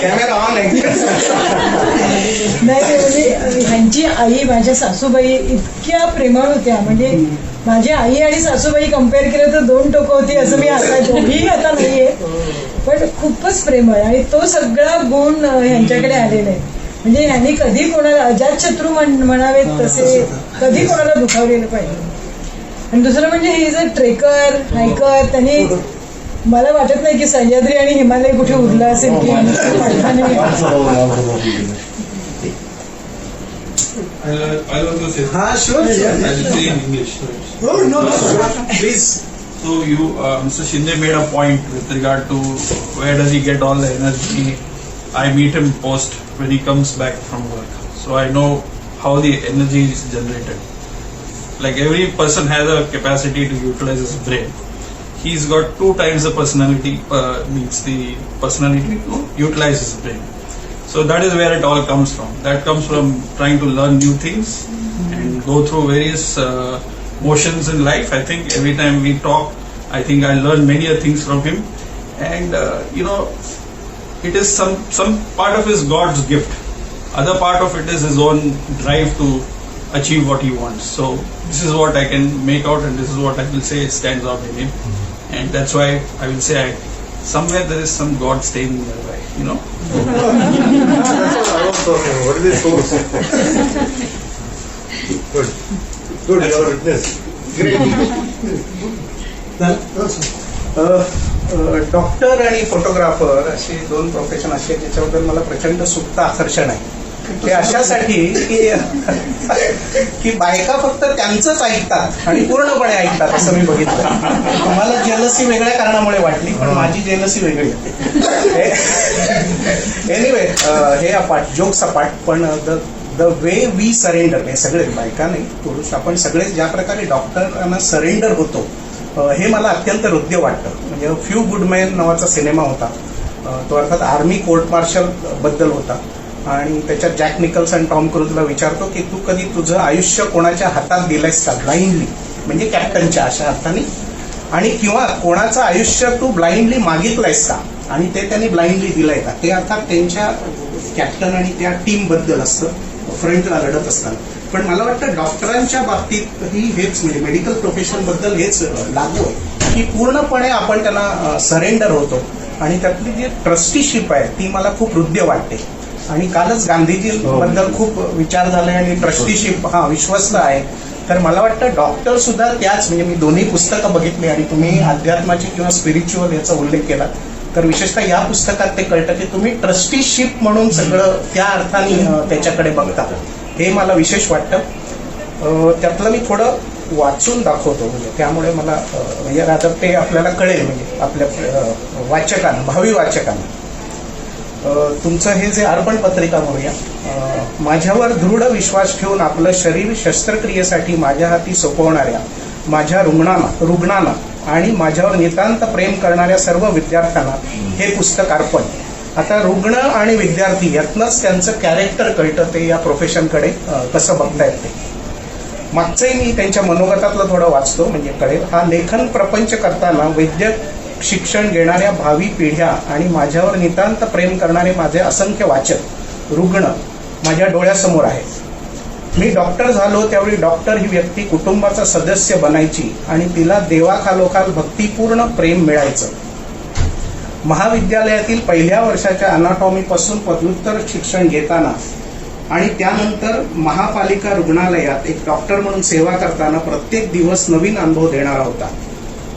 Camera on आहे. नाही म्हणजे ह्यांची आई, माझ्या सासूबाई इतक्या प्रेमळ होत्या. म्हणजे माझी आई आणि सासूबाई कम्पेअर केलं तर 2 टोकं होती, असं मी आता दोघीही आता नाहीये, पण खूपच प्रेमळ. आणि तो सगळा गुण ह्यांच्याकडे आलेला आहे. म्हणजे ह्यांनी कधी कोणाला अजातशत्रू म्हणावेत तसे कधी कोणाला दुखावलेलं पाहिजे. आणि दुसरं म्हणजे he is a trekker, hiker. त्यांनी मला वाटत नाही की सह्याद्री आणि हिमालय कुठे उरला असेल की हा sure please. So Mr. Shinde made a point with regard to where does he get all the energy. I meet him post when he comes back from work, so I know how the energy is generated. Like every person has a capacity to utilize his brain. He's got 2 times the personality, means the personality to utilize his brain. So that is where it all comes from. That comes from trying to learn new things and go through various motions in life. I think every time we talk, I think I learn many things from him, and it is some part of his God's gift. Other part of it is his own drive to achieve what he wants. So this is what I can make out, and this is what I will say stands out in him, and that's why I will say somewhere there is some God staying nearby. What is this source? Good. You are a witness. Doctor आणि photographer असे 2 profession असे ज्याच्याबद्दल मला प्रचंड सुप्त आकर्षण आहे. ते अशासाठी की बायका फक्त त्यांचंच ऐकतात आणि पूर्णपणे ऐकतात असं मी बघितलं. मला जेलसी वेगळ्या कारणामुळे वाटली, पण माझी जेलसी वेगळी होती. एनिवे, हे अपाट, जोक्स अपाट, पण द वे वी सरेंडर, हे सगळे बायका नाही पुरुष आपण सगळे ज्या प्रकारे डॉक्टरांना सरेंडर होतो हे मला अत्यंत हृदय वाटतं. म्हणजे फ्यू गुड मॅन नावाचा सिनेमा होता, तो अर्थात आर्मी कोर्ट मार्शल बद्दल होता. आणि त्याच्यात जॅक निकल्सन टॉम क्रूजला विचारतो की तू कधी तुझं आयुष्य कोणाच्या हातात दिलंयस का, ब्लाइंडली, म्हणजे कॅप्टनच्या अशा अर्थाने, आणि किंवा कोणाचं आयुष्य तू ब्लाइंडली मागितलंयस का, आणि ते त्यांनी ब्लाइंडली दिलंय का. ते अर्थात त्यांच्या कॅप्टन आणि त्या टीम बद्दल असतं, फ्रंटला लढत असताना. पण मला वाटतं डॉक्टरांच्या बाबतीतही हेच, म्हणजे मेडिकल प्रोफेशन बद्दल हेच लागू आहे की पूर्णपणे आपण त्यांना सरेंडर होतो. आणि त्यातली जी ट्रस्टीशिप आहे ती मला खूप हृदय वाटते. आणि कालच गांधीजींबद्दल खूप विचार झाले आणि ट्रस्टीशिप विश्वस्त आहे. तर मला वाटतं डॉक्टर सुद्धा त्याच, म्हणजे मी दोन्ही पुस्तकं बघितली आणि तुम्ही अध्यात्माची किंवा स्पिरिच्युअल याचा उल्लेख केला, तर विशेषतः या पुस्तकात ते कळतं की तुम्ही ट्रस्टीशिप म्हणून सगळं त्या अर्थाने त्याच्याकडे बघता. हे मला विशेष वाटतं. त्यातलं मी थोडं वाचून दाखवतो, म्हणजे त्यामुळे मला म्हणजे आता ते आपल्याला कळेल, म्हणजे आपल्या वाचकांना, भावी वाचकांना. तुमचं हे जे अर्पण पत्रिका म्हणूया, माझ्यावर दृढ विश्वास ठेवून आपलं शरीर शस्त्रक्रियेसाठी माझ्या हाती सोपवणाऱ्या माझ्या रुग्णांना आणि माझ्यावर नितांत प्रेम करणाऱ्या सर्व विद्यार्थ्यांना हे पुस्तक अर्पण. आता रुग्ण आणि विद्यार्थी यातनंच त्यांचं कॅरेक्टर कळतं, ते या प्रोफेशनकडे कसं बघतायत ते. मागचंही मी त्यांच्या मनोगतातलं थोडं वाचतो म्हणजे कळेल. हा लेखन प्रपंच करताना वैद्यक शिक्षण घेणाऱ्या भावी पिढ्या आणि माझ्यावर नितांत प्रेम करणारे माझे असंख्य वाचक रुग्ण माझ्या डोळ्यासमोर आहेत. मी डॉक्टर झालो त्यावेळी डॉक्टर ही व्यक्ती कुटुंबाचा सदस्य बनायची आणि तिला देवाखालोखाल भक्तिपूर्ण प्रेम मिळायचं. महाविद्यालयातील पहिल्या वर्षाच्या अनाटॉमीपासून पदव्युत्तर शिक्षण घेताना आणि त्यानंतर महापालिका रुग्णालयात एक डॉक्टर म्हणून सेवा करताना प्रत्येक दिवस नवीन अनुभव देणारा होता,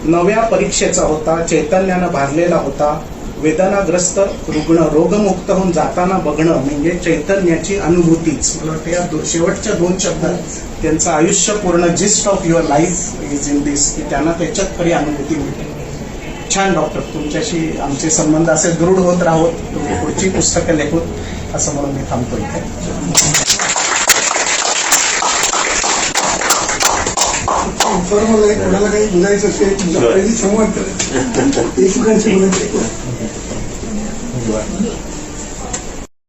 नव्या परीक्षेचा होता, चैतन्यानं भारलेला होता. वेदनाग्रस्त रुग्ण रोगमुक्त होऊन जाताना बघणं म्हणजे चैतन्याची अनुभूतीच. मला वाटतं या शेवटच्या 2 शब्दात त्यांचं आयुष्य पूर्ण gist of your life is in this, की त्यांना त्याच्यात खरी अनुभूती मिळते. छान डॉक्टर, तुमच्याशी आमचे संबंध असे दृढ होत राहोत, तुम्ही पुढची पुस्तकं लेखोत असं म्हणून मी थांबतो इथे. सर मला कोणाला काही बोलायचं असेल पहिली संवाद करा. एकमेकांशी बोलायचं.